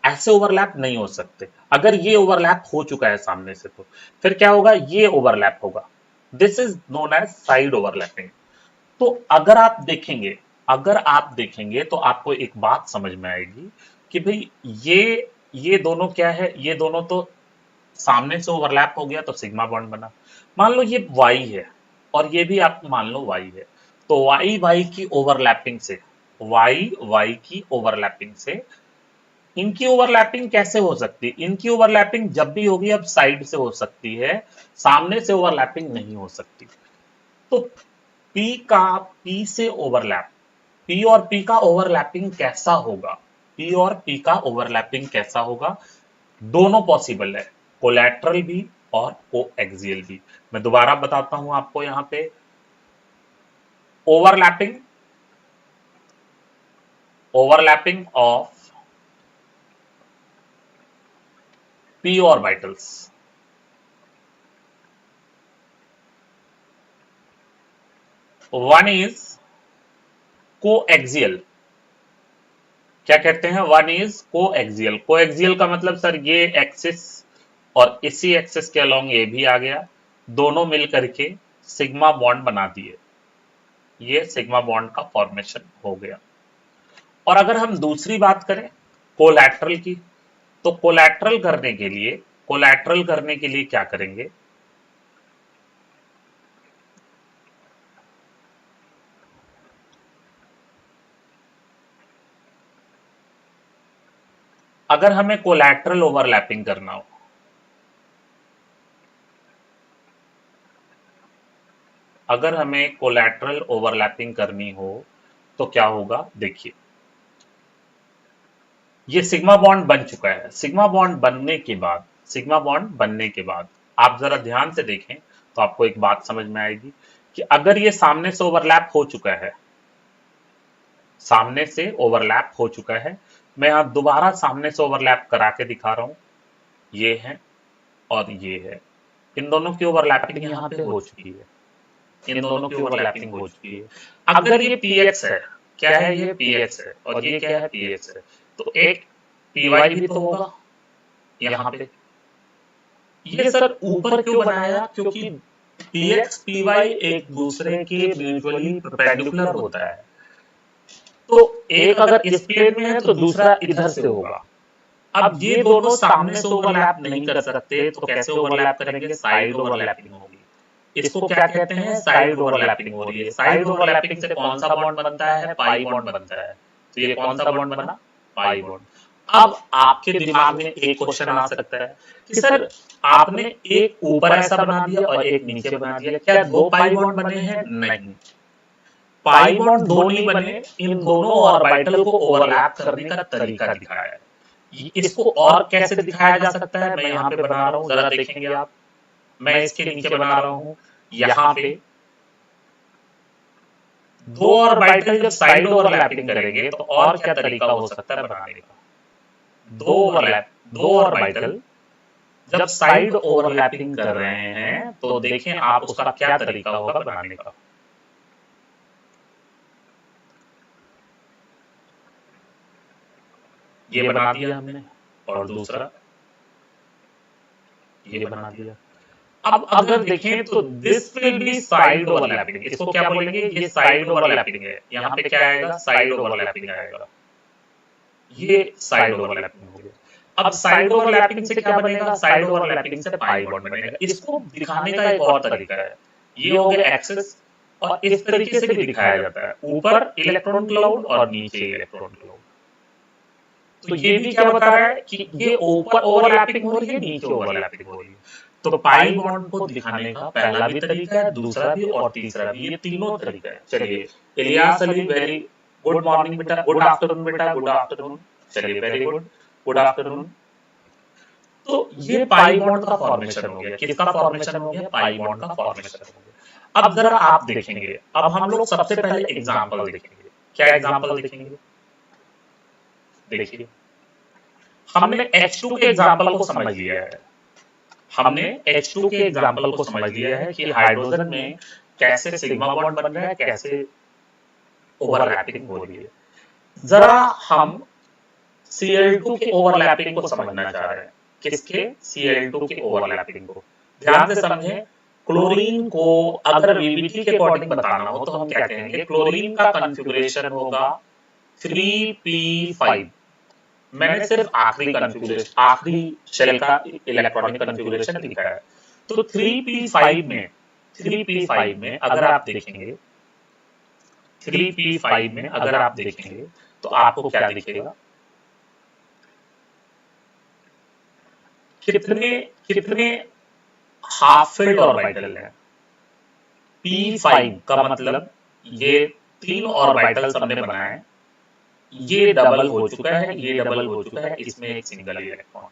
ऐसे ओवरलैप नहीं हो सकते। अगर ये ओवरलैप हो चुका है सामने से तो फिर क्या होगा? ये ओवरलैप होगा। This is known as side overlapping. तो अगर आप देखेंगे तो आपको एक बात समझ में आएगी कि भाई ये दोनों क्या है? ये दोनों तो सामने से ओवरलैप हो गया तो सिग्मा बॉन्ड बना। मान लो ये वाई है और ये भी आप मान लो वाई है, तो वाई वाई की ओवरलैपिंग से वाई वाई की ओवरलैपिंग से। इनकी ओवरलैपिंग कैसे हो सकती है? इनकी ओवरलैपिंग जब भी होगी अब साइड से हो सकती है, सामने से ओवरलैपिंग नहीं हो सकती। तो पी का पी से ओवरलैप, पी और पी का ओवरलैपिंग कैसा होगा? पी और पी का ओवरलैपिंग कैसा होगा? दोनों पॉसिबल है, कोलैटरल भी और कोएक्सियल भी। मैं दोबारा बताता हूं आपको यहां पे, overlapping, overlapping of P orbitals, one is coaxial. क्या कहते हैं? One is coaxial. कोएक्सियल का मतलब सर ये एक्सिस और इसी एक्सिस के अलोंग ये भी आ गया, दोनों मिल करके सिग्मा बॉन्ड बना दिए, ये सिग्मा बॉन्ड का फॉर्मेशन हो गया। और अगर हम दूसरी बात करें कोलैटरल की, तो कोलैटरल करने के लिए, कोलैटरल करने के लिए क्या करेंगे? अगर हमें कोलैटरल ओवरलैपिंग करना हो, अगर हमें कोलैटरल ओवरलैपिंग करनी हो तो क्या होगा? देखिए, ये सिग्मा बॉन्ड बन चुका है। सिग्मा बॉन्ड बनने के बाद, सिग्मा बॉन्ड बनने के बाद आप जरा ध्यान से देखें तो आपको एक बात समझ में आएगी कि अगर ये सामने से ओवरलैप हो चुका है, सामने से ओवरलैप हो चुका है, मैं यहां दोबारा सामने से ओवरलैप करा के दिखा रहा हूं, ये है और ये है, इन दोनों की ओवरलैपिंग यहां पे हो चुकी है, इन दोनों की ओवरलैपिंग हो चुकी है। अगर ये पीएक्स है, क्या है? ये पीएक्स है और ये क्या है? पीएक्स है, तो एक पीवाई भी तो होगा यहां पे। ये सर ऊपर क्यों बनाया? क्योंकि पीएक्स पीवाई एक दूसरे के म्यूचुअली परपेंडिकुलर होता है। तो एक अगर इस प्लेन में है तो दूसरा इधर से होगा। अब ये दोनों सामने से ओवरलैप नहीं कर सकते तो कैसे ओवरलैप करेंगे? साइड ओवरलैपिंग होगी। इसको क्या कहते हैं? साइड ओवरलैपिंग हो रही है। साइड ओवरलैपिंग से कौन सा बॉन्ड बनता है? पाई बॉन्ड बनता है। तो ये कौन सा बॉन्ड बना? Pi bond. अब आपके दिमाग में एक क्वेश्चन आ सकता है कि सर आपने एक ऊपर ऐसा बना दिया और एक नीचे बना दिया, क्या दो पाई बॉन्ड बने हैं? नहीं, पाई बॉन्ड दो नहीं बने, इन दोनों ऑर्बिटल को ओवरलैप करने का तरीका दिखाया है। इसको और कैसे दिखाया जा सकता है? मैं यहाँ पे बना रहा हूं, जरा देखेंगे आप, मैं इसके नीचे बना रहा हूं, यहाँ पे दो ऑर्बिटल जब साइड ओवरलैपिंग करेंगे तो और क्या तरीका हो सकता है बनाने का? दो ऑर्बिटल जब साइड ओवरलैपिंग कर रहे हैं तो देखें आप उसका क्या तरीका होगा बनाने का। ये बना दिया हमने और दूसरा ये बना दिया। अब अगर देखें तो this will be side overlapping, इसको क्या बोलेंगे? ये साइड ओवरलैपिंग है, यहाँ पे क्या आएगा? साइड ओवरलैपिंग आएगा, ये साइड ओवरलैपिंग हो गया। अब साइड ओवरलैपिंग से क्या बनेगा? साइड ओवरलैपिंग से पाई बॉन्ड बनेगा। इसको दिखाने का एक और तरीका है, ये हो गया एक्सिस, और इस तरीके से भी दिखाया जाता है, ऊपर इलेक्ट्रॉन क्लाउड और नीचे इलेक्ट्रॉन क्लाउड। तो ये भी क्या बता रहा है कि ये ऊपर ओवरलैपिंग हो रही है, नीचे ओवरलैपिंग हो रही है। तो पाई बॉन्ड को दिखाने का पहला भी तरीका है, दूसरा भी और तीसरा भी, ये तीनों तरीका है। चलिए, Ilyas Ali, very good morning बेटा, गुड आफ्टरनून बेटा, गुड आफ्टरनून। चलिए, वेरी गुड, गुड आफ्टरनून। तो ये पाई बॉन्ड का फॉर्मेशन हो गया। किसका फॉर्मेशन हो गया? पाई बॉन्ड का फॉर्मेशन हो गया। अब जरा आप देखेंगे, अब हम लोग सबसे पहले एग्जांपल देखेंगे। क्या एग्जांपल देखेंगे? देखिए, हमने H2 के एग्जांपल को समझ लिया है, हमने H2 के एग्जांपल को समझ लिया है कि हाइड्रोजन में कैसे सिग्मा बॉन्ड बन रहा है, कैसे ओवरलैपिंग हो रही है। जरा हम Cl2 के ओवरलैपिंग को समझना चाह रहे हैं। किसके? Cl2 के ओवरलैपिंग को। ध्यान से समझें, क्लोरीन को अगर वीबीटी के अकॉर्डिंग बताना हो तो हम क्या कहेंगे? क्लोरीन का कॉन्फ़िगरेशन होगा 3p5। मैंने सिर्फ आखिरी कॉन्फ़िगरेशन, आखिरी शेल का इलेक्ट्रॉनिक कॉन्फ़िगरेशन दिखाया है। तो 3p5 में, 3p5 में अगर आप देखेंगे 3p5 में अगर आप देखेंगे तो आपको क्या दिखेगा, कितने कितने हाफ फील्ड ऑर्बिटल है। p5 का मतलब ये 3 ऑर्बिटल हमने बनाए, ये डबल हो चुका है, ये डबल हो चुका है, इसमें एक सिंगल इलेक्ट्रॉन।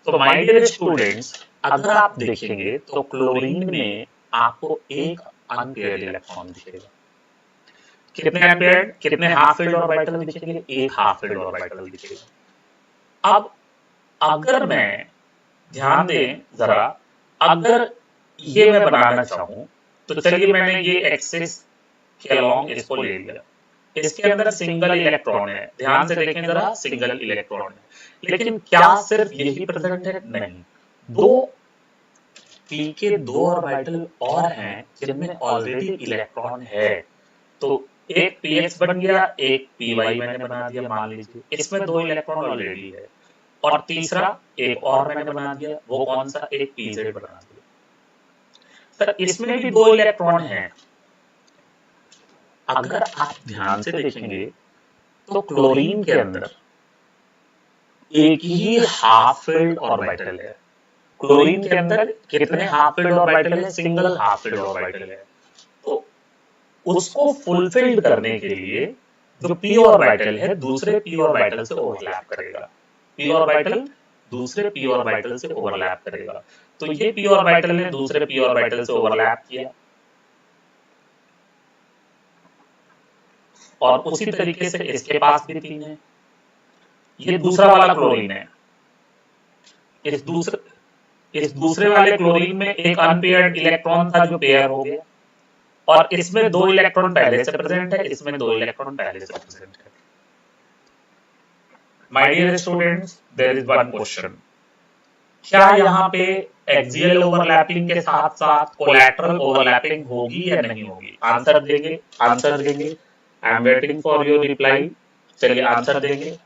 तो माय डियर स्टूडेंट्स, अगर आप देखेंगे तो क्लोरीन में आपको एक अनपेयर्ड इलेक्ट्रॉन दिखेगा। कितने अनपेयर्ड, कितने हाफ फील्ड ऑर्बिटल दिखेंगे, एक हाफ फील्ड ऑर्बिटल दिखेगा। अब अगर मैं ध्यान दें जरा, अगर ये मैं बनाना चाहूं तो चलिए मैंने ये एक्सिस के अलोंग इसको ले लिया, इसके अंदर सिंगल इलेक्ट्रॉन है, ध्यान से देखें जरा, सिंगल इलेक्ट्रॉन है। लेकिन क्या सिर्फ यही प्रेजेंट है? नहीं, दो पी के दो ऑर्बिटल और हैं जिनमें ऑलरेडी इलेक्ट्रॉन है। तो एक px बन गया, एक py मैंने बना दिया, मान लीजिए इसमें दो इलेक्ट्रॉन ऑलरेडी है, और तीसरा एक और मैंने बना दिया, वो कौन सा, एक pz बना दिया। सर इसमें भी दो इलेक्ट्रॉन हैं। अगर आप ध्यान से देखेंगे तो क्लोरीन के अंदर एक ही हाफ फील्ड ऑर्बिटल है। क्लोरीन के अंदर कितने हाफ फील्ड ऑर्बिटल है? सिंगल हाफ फील्ड ऑर्बिटल है। तो उसको फुलफिल्ड करने के लिए जो p ऑर्बिटल है दूसरे p ऑर्बिटल से ओवरलैप करेगा, p ऑर्बिटल दूसरे p ऑर्बिटल से ओवरलैप करेगा। तो ये p ऑर्बिटल ने दूसरे p ऑर्बिटल से ओवरलैप किया, और उसी तरीके से इसके पास भी 3 है। ये दूसरा वाला क्लोरीन है, इस दूसरे वाले क्लोरीन में एक अनपेयर्ड इलेक्ट्रॉन था जो पेयर हो गया, और इसमें दो इलेक्ट्रॉन पहले से प्रेजेंट है, इसमें दो इलेक्ट्रॉन पहले से प्रेजेंट है। My dear students, there is one question, क्या यहाँ पे एक्सियल ओवरलैपिंग के साथ साथ कोलैटरल ओवरलैपिंग होगी या नहीं होगी? आंसर देंगे, आंसर देंगे। I am waiting for your reply. चलिए आंसर देंगे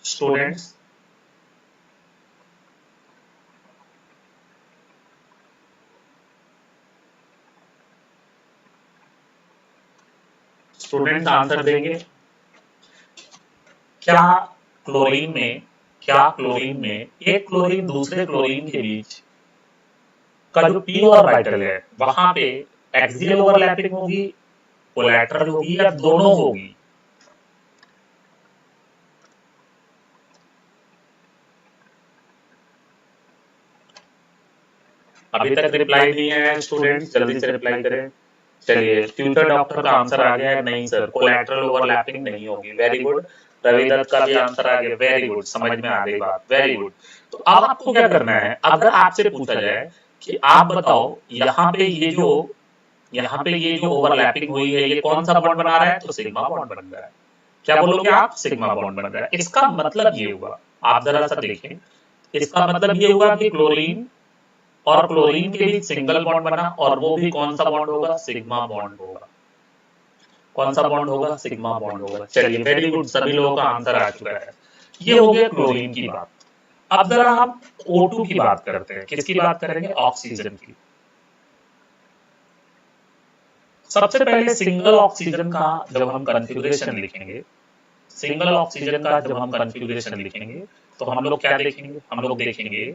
स्टूडेंट्स। स्टूडेंट्स आंसर देंगे। क्या क्लोरीन में एक क्लोरीन दूसरे क्लोरीन के बीच का जो p ऑर्बिटल है वहां पे एक्सियल ओवरलैपिंग होगी, कोलैटरल होगी, या दोनों होगी? अभी तक रिप्लाई नहीं है स्टूडेंट्स, जल्दी से रिप्लाई करें। चलिए ट्यूटर डॉक्टर का आंसर आ गया है, नहीं सर कोलैटरल ओवरलैपिंग नहीं होगी। वेरी गुड, रवि दत्त का भी आंसर आ गया, वेरी गुड, समझ में आ गई बात, वेरी गुड। तो अब आपको क्या करना है, अगर आपसे पूछा जाए कि आप बताओ यहाँ पे ये जो ओवरलैपिंग हुई है ये कौन सा बॉन्ड बना रहा है, तो सिग्मा बॉन्ड बन रहा है। क्या बोलोगे आप? सिग्मा बॉन्ड बन रहा है। इसका मतलब ये हुआ, आप जरा सा देखें, इसका मतलब ये हुआ कि क्लोरीन और क्लोरीन के बीच सिंगल बॉन्ड बना, और वो भी कौन सा बॉन्ड होगा? सिग्मा बॉन्ड होगा। कौन सा बॉन्ड होगा? सिग्मा बॉन्ड होगा। चलिए वेरी गुड, सभी लोगों का आंसर आ चुका है। ये हो गया क्लोरीन की बात। अब जरा हम O2 की बात करते हैं। किसकी बात करेंगे? ऑक्सीजन की। सबसे पहले सिंगल ऑक्सीजन का जब हम कॉन्फ़िगरेशन लिखेंगे, सिंगल ऑक्सीजन का जब हम कॉन्फ़िगरेशन लिखेंगे तो हम लोग क्या देखेंगे? हम लोग देखेंगे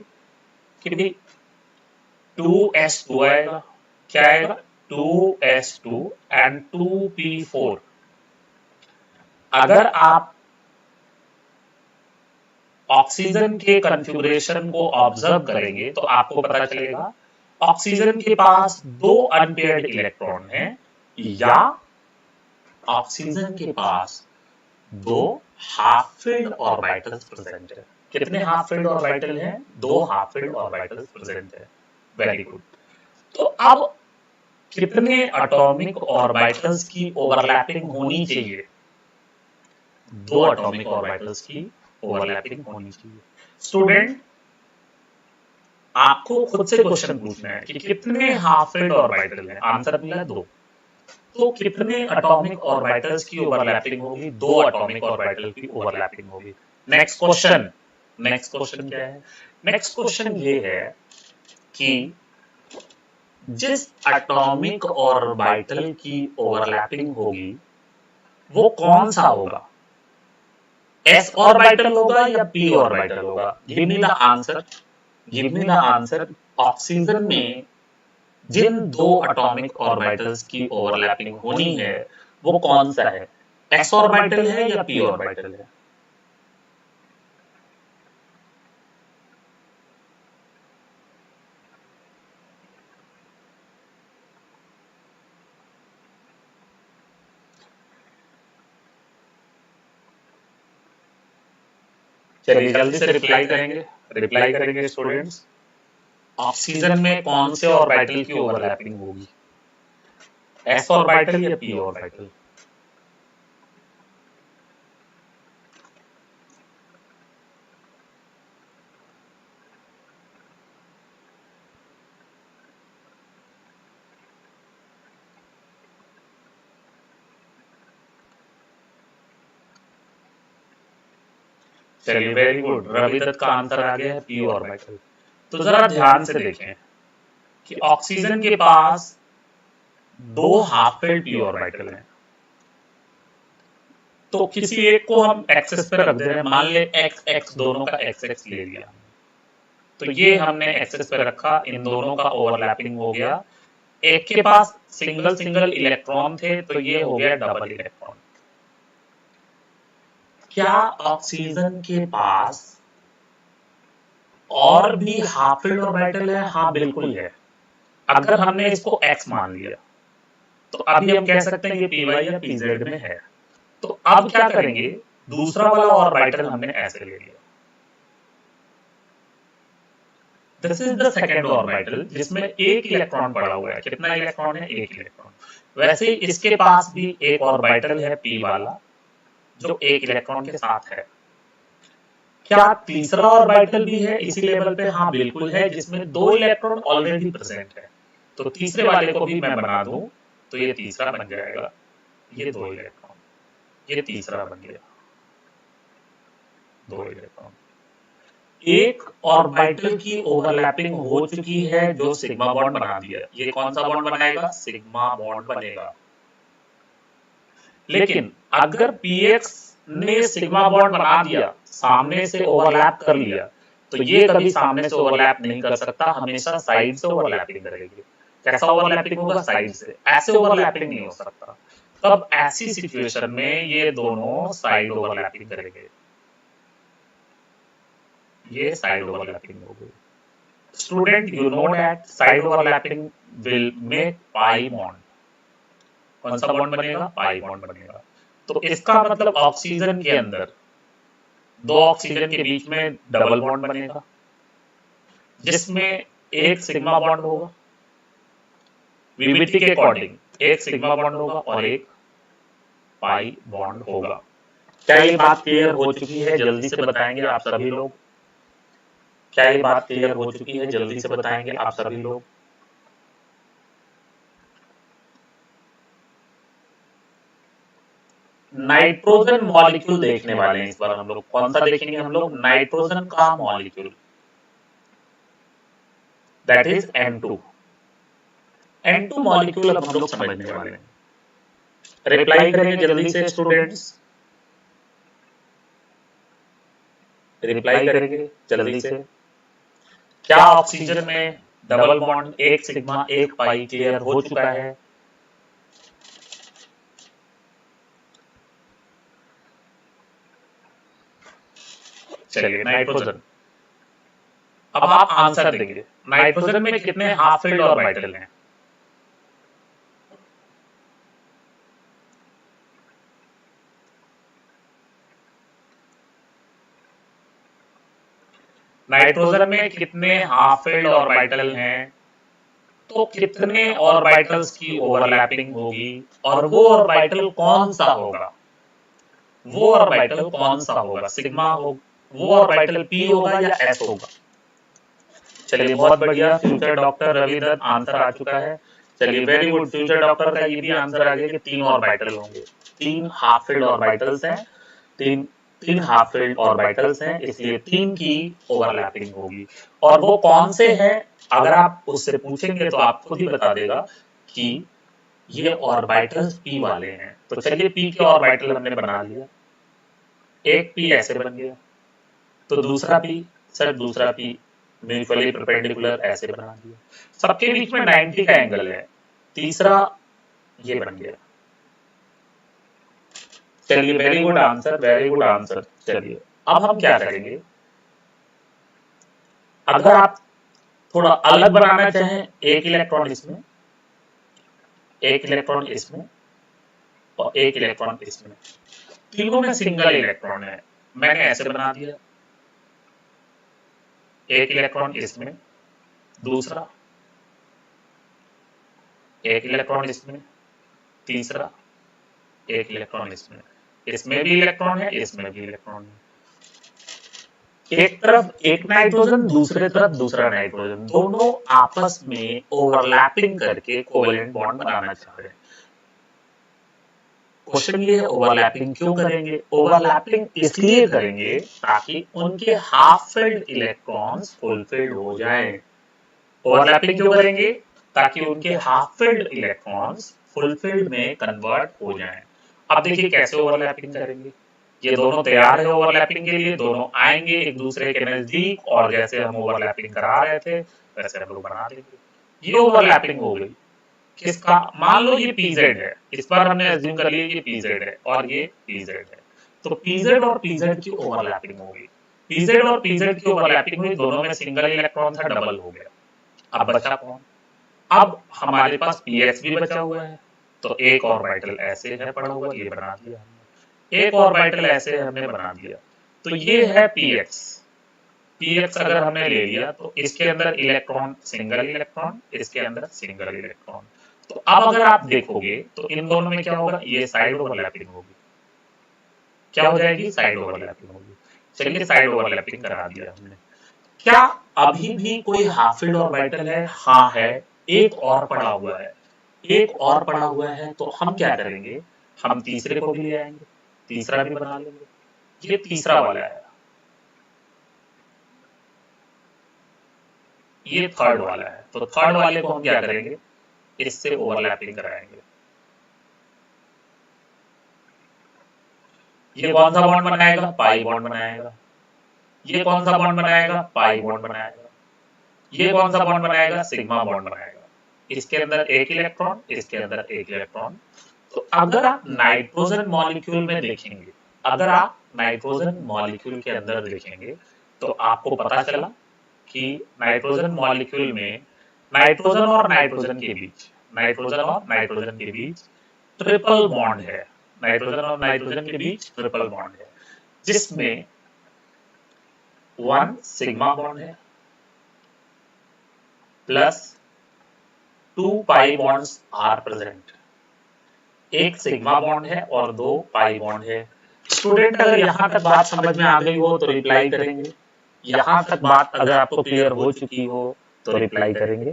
कि 2s2 आएगा। क्या आएगा? 2s2 and 2p4। अगर आप ऑक्सीजन के कॉन्फ़िगरेशन को ऑब्जर्व करेंगे तो आपको पता चलेगा ऑक्सीजन के पास दो अनपेयर्ड इलेक्ट्रॉन हैं, या ऑक्सीजन के पास दो हाफ फील्ड ऑर्बिटल्स प्रेजेंट है। कितने हाफ फील्ड ऑर्बिटल हैं? दो हाफ फील्ड ऑर्बिटल्स प्रेजेंट है। Very good. तो अब कितने एटॉमिक ऑर्बिटल्स की ओवरलैपिंग होनी चाहिए? दो एटॉमिक ऑर्बिटल्स की ओवरलैपिंग होनी चाहिए। स्टूडेंट आपको खुद से क्वेश्चन पूछना है कि कितने हाफ फील्ड ऑर्बिटल हैं? आंसर मिला दो। तो कितने एटॉमिक ऑर्बिटल्स की ओवरलैपिंग होगी? दो एटॉमिक ऑर्बिटल की ओवरलैपिंग होगी। नेक्स्ट क्वेश्चन क्या है? नेक्स्ट क्वेश्चन ये है कि जिस एटॉमिक ऑर्बिटल की ओवरलैपिंग होगी वो कौन सा होगा, s ऑर्बिटल होगा या p ऑर्बिटल होगा? Give me the answer, give me the answer. Oxygen में जिन दो एटॉमिक ऑर्बिटल्स की ओवरलैपिंग होनी है वो कौन सा है, s ऑर्बिटल है या p ऑर्बिटल है? चलिए जल्दी से रिप्लाई करेंगे स्टूडेंट्स। ऑक्सीजन में कौन से ऑर्बिटल की ओवरलैपिंग होगी, s ऑर्बिटल या p ऑर्बिटल? चलिए वेरी गुड, रवि दत्त का आंसर आ गया है p ऑर्बिटल। तो जरा ध्यान से देखें कि ऑक्सीजन के पास दो हाफ फिल्ड p ऑर्बिटल हैं, तो किसी एक को हम एक्सेस पे रख दे रहे हैं, मान ले x x, दोनों का x x ले लिया, तो ये हमने एक्सेस पे रखा, इन दोनों का ओवरलैपिंग हो गया। एक के पास सिंगल सिंगल इलेक्ट्रॉन थे तो ये हो गया डबल इलेक्ट्रॉन। क्या ऑक्सीजन के पास और भी हाफ फिल्ड ऑर्बिटल है? हाँ बिल्कुल है। अगर हमने इसको x मान लिया तो अभी हम कह सकते हैं ये py या pz में है। तो अब क्या करेंगे, दूसरा वाला ऑर्बिटल हमने ऐसे ले लिया, this is the second orbital जिसमें एक इलेक्ट्रॉन पड़ा हुआ है। कितना इलेक्ट्रॉन है? एक इलेक्ट्रॉन। वैसे ही इसके पास भी एक ऑर्बिटल है p वाला जो एक इलेक्ट्रॉन के साथ है। क्या तीसरा ऑर्बिटल भी है इसी लेवल पे? हाँ बिल्कुल है, जिसमें दो इलेक्ट्रॉन ऑलरेडी प्रेजेंट है। तो तीसरे वाले को भी मैं बना दूं तो ये तीसरा बन जाएगा, ये दो इलेक्ट्रॉन, ये तीसरा बन गया, दो इलेक्ट्रॉन। एक ऑर्बिटल की ओवरलैपिंग हो चुकी है जो सिग्मा बॉन्ड बना दिया। ये कौन सा बॉन्ड बनाएगा? सिग्मा बॉन्ड बनेगा। लेकिन अगर px ने सिग्मा बॉन्ड बना दिया, सामने से ओवरलैप कर लिया, तो ये कभी सामने से ओवरलैप नहीं कर सकता, हमेशा साइड से ओवरलैपिंग करेगी। कैसा ओवरलैपिंग होगा? साइड से। ऐसे ओवरलैपिंग नहीं हो सकता। तब ऐसी सिचुएशन में ये दोनों साइड ओवरलैपिंग करेंगे, ये साइड ओवरलैपिंग हो गई। Student you know that side overlapping will make pi bond. कौन सा बॉन्ड बनेगा? पाई बॉन्ड बनेगा। तो इसका मतलब ऑक्सीजन के अंदर दो ऑक्सीजन के बीच में डबल बॉन्ड बनेगा जिसमें एक सिग्मा बॉन्ड होगा, वीबीटी के अकॉर्डिंग एक सिग्मा बॉन्ड होगा और एक पाई बॉन्ड होगा। क्या ये बात क्लियर हो चुकी है? जल्दी से बताएंगे आप सभी लोग। क्या ये बात क्लियर हो चुकी है? जल्दी से बताएंगे आप सभी लोग। नाइट्रोजन मॉलिक्यूल देखने वाले हैं इस बार हम लोग। कौन सा देखेंगे हम लोग? नाइट्रोजन का molecule, that is N2। N2 molecule अब हम लोग समझने वाले हैं। रिप्लाई करेंगे जल्दी से स्टूडेंट्स, रिप्लाई करेंगे जल्दी से। क्या ऑक्सीजन में डबल बॉन्ड एक सिग्मा एक पाई क्लियर हो चुका है? चलिए नाइट्रोजन, अब आप आंसर देंगे। नाइट्रोजन में कितने हाफ फिल्ड ऑर्बिटल हैं? नाइट्रोजन में कितने हाफ फिल्ड ऑर्बिटल हैं? तो कितने ऑर्बिटल्स की ओवरलैपिंग होगी और वो ऑर्बिटल कौन सा होगा? वो ऑर्बिटल कौन सा होगा? सिग्मा हो, वो ऑर्बिटल p होगा या s होगा? चलिए बहुत बढ़िया, future doctor Ravi Dutt answer आ चुका है। चलिए वेरी गुड, फ्यूचर डॉक्टर का ये भी आंसर आ गया कि तीन ऑर्बिटल होंगे, तीन हाफ फिल्ड ऑर्बिटल्स हैं, तीन 3 हाफ फील्ड ऑर्बिटल्स हैं, इसलिए 3 की ओवरलैपिंग होगी। और वो कौन से हैं, अगर आप उससे पूछेंगे तो आप खुद ही बता देगा कि ये ऑर्बिटल्स p वाले हैं। तो चलिए p के ऑर्बिटल हमने बना लिया, एक p ऐसे बन गया, तो दूसरा p, सर दूसरा p म्यूचुअली परपेंडिकुलर ऐसे बना दिया, सबके बीच में 90 का एंगल है, तीसरा ये बन गया। चलिए very good answer, very good answer. चलिए अब हम क्या करेंगे, अगर आप थोड़ा अलग बनाना चाहें, एक इलेक्ट्रॉन इसमें, एक इलेक्ट्रॉन इसमें और एक इलेक्ट्रॉन इसमें, तीनों में सिंगल इलेक्ट्रॉन है, मैंने ऐसे बना दिया, एक इलेक्ट्रॉन इसमें, दूसरा एक इलेक्ट्रॉन इसमें, तीसरा एक इलेक्ट्रॉन इसमें, इसमें भी इलेक्ट्रॉन है, इसमें भी इलेक्ट्रॉन है, एक तरफ एक नाइट्रोजन, दूसरे तरफ दूसरा नाइट्रोजन, दोनों आपस में ओवरलैपिंग करके कोवेलेंट बॉन्ड बनाना चाह रहे हैं। क्वेश्चन ये है ओवरलैपिंग क्यों करेंगे? ओवरलैपिंग इसलिए करेंगे ताकि उनके हाफ फिल्ड इलेक्ट्रॉन्स फुलफिल्ड हो जाएं। ओवरलैपिंग क्यों करेंगे? ताकि उनके हाफ फिल्ड इलेक्ट्रॉन्स फुलफिल्ड में कन्वर्ट हो जाएं। अब देखिए कैसे ओवरलैपिंग करेंगे, ये दोनों तैयार है ओवरलैपिंग के लिए, दोनों आएंगे एक दूसरे के नजदीक और जैसे हम ओवरलैपिंग करा रहे थे वैसे हम लोग बना देंगे। ये ओवरलैपिंग हो गई किसका, मान लो ये pz है, इस बार हमने अज्यूम कर लिया ये pz है और ये pz है, तो pz और pz की ओवरलैपिंग हो गई, pz और pz की ओवरलैपिंग हुई, दोनों में सिंगल इलेक्ट्रॉन था, डबल हो गया। अब बचा कौन, अब हमारे पास px भी बचा हुआ है, तो एक ऑर्बिटल ऐसे है पड़ा हुआ, ये बना दिया हमने, एक ऑर्बिटल ऐसे हमने बना दिया, तो ये है px। px अगर हमने ले लिया तो इसके अंदर इलेक्ट्रॉन सिंगल इलेक्ट्रॉन, इसके अंदर सिंगल इलेक्ट्रॉन, तो अब अगर आप देखोगे तो इन दोनों में क्या होगा, ये साइड ओवरलैपिंग होगी, क्या हो जाएगी, साइड ओवरलैपिंग होगी। चलिए साइड ओवरलैपिंग करा दिया हमने। क्या अभी भी कोई हाफ फील्ड ऑर्बिटल है? हाँ है, एक और पड़ा हुआ है, एक और पड़ा हुआ है, तो हम क्या करेंगे, हम तीसरे को भी ले आएंगे, तीसरा भी बना लेंगे, ये तीसरा वाला है, ये थर्ड वाला है, तो थर्ड वाले को हम क्या करेंगे, इससे ओवरलैपिंग कराएंगे। ये कौन सा बॉन्ड बनाएगा, पाई बॉन्ड बनाएगा, ये कौन सा बॉन्ड बनाएगा, पाई बॉन्ड बनाएगा, ये कौन सा बॉन्ड बनाएगा, सिग्मा बॉन्ड बनाएगा, इसके अंदर एक इलेक्ट्रॉन, इसके अंदर एक इलेक्ट्रॉन। तो अगर आप नाइट्रोजन मॉलिक्यूल में देखेंगे, अगर आप नाइट्रोजन मॉलिक्यूल के अंदर देखेंगे तो आपको पता चला कि नाइट्रोजन मॉलिक्यूल में नाइट्रोजन और नाइट्रोजन के बीच, नाइट्रोजन और नाइट्रोजन के बीच ट्रिपल बॉन्ड है, नाइट्रोजन और नाइट्रोजन के बीच ट्रिपल बॉन्ड है, जिसमें 1 सिग्मा बॉन्ड है plus 2 pi bonds are present, एक सिग्मा बॉन्ड है और 2 पाई बॉन्ड है। स्टूडेंट अगर यहां तक बात समझ में आ गई हो तो रिप्लाई करेंगे, यहां तक बात अगर आपको क्लियर हो चुकी हो तो रिप्लाई करेंगे।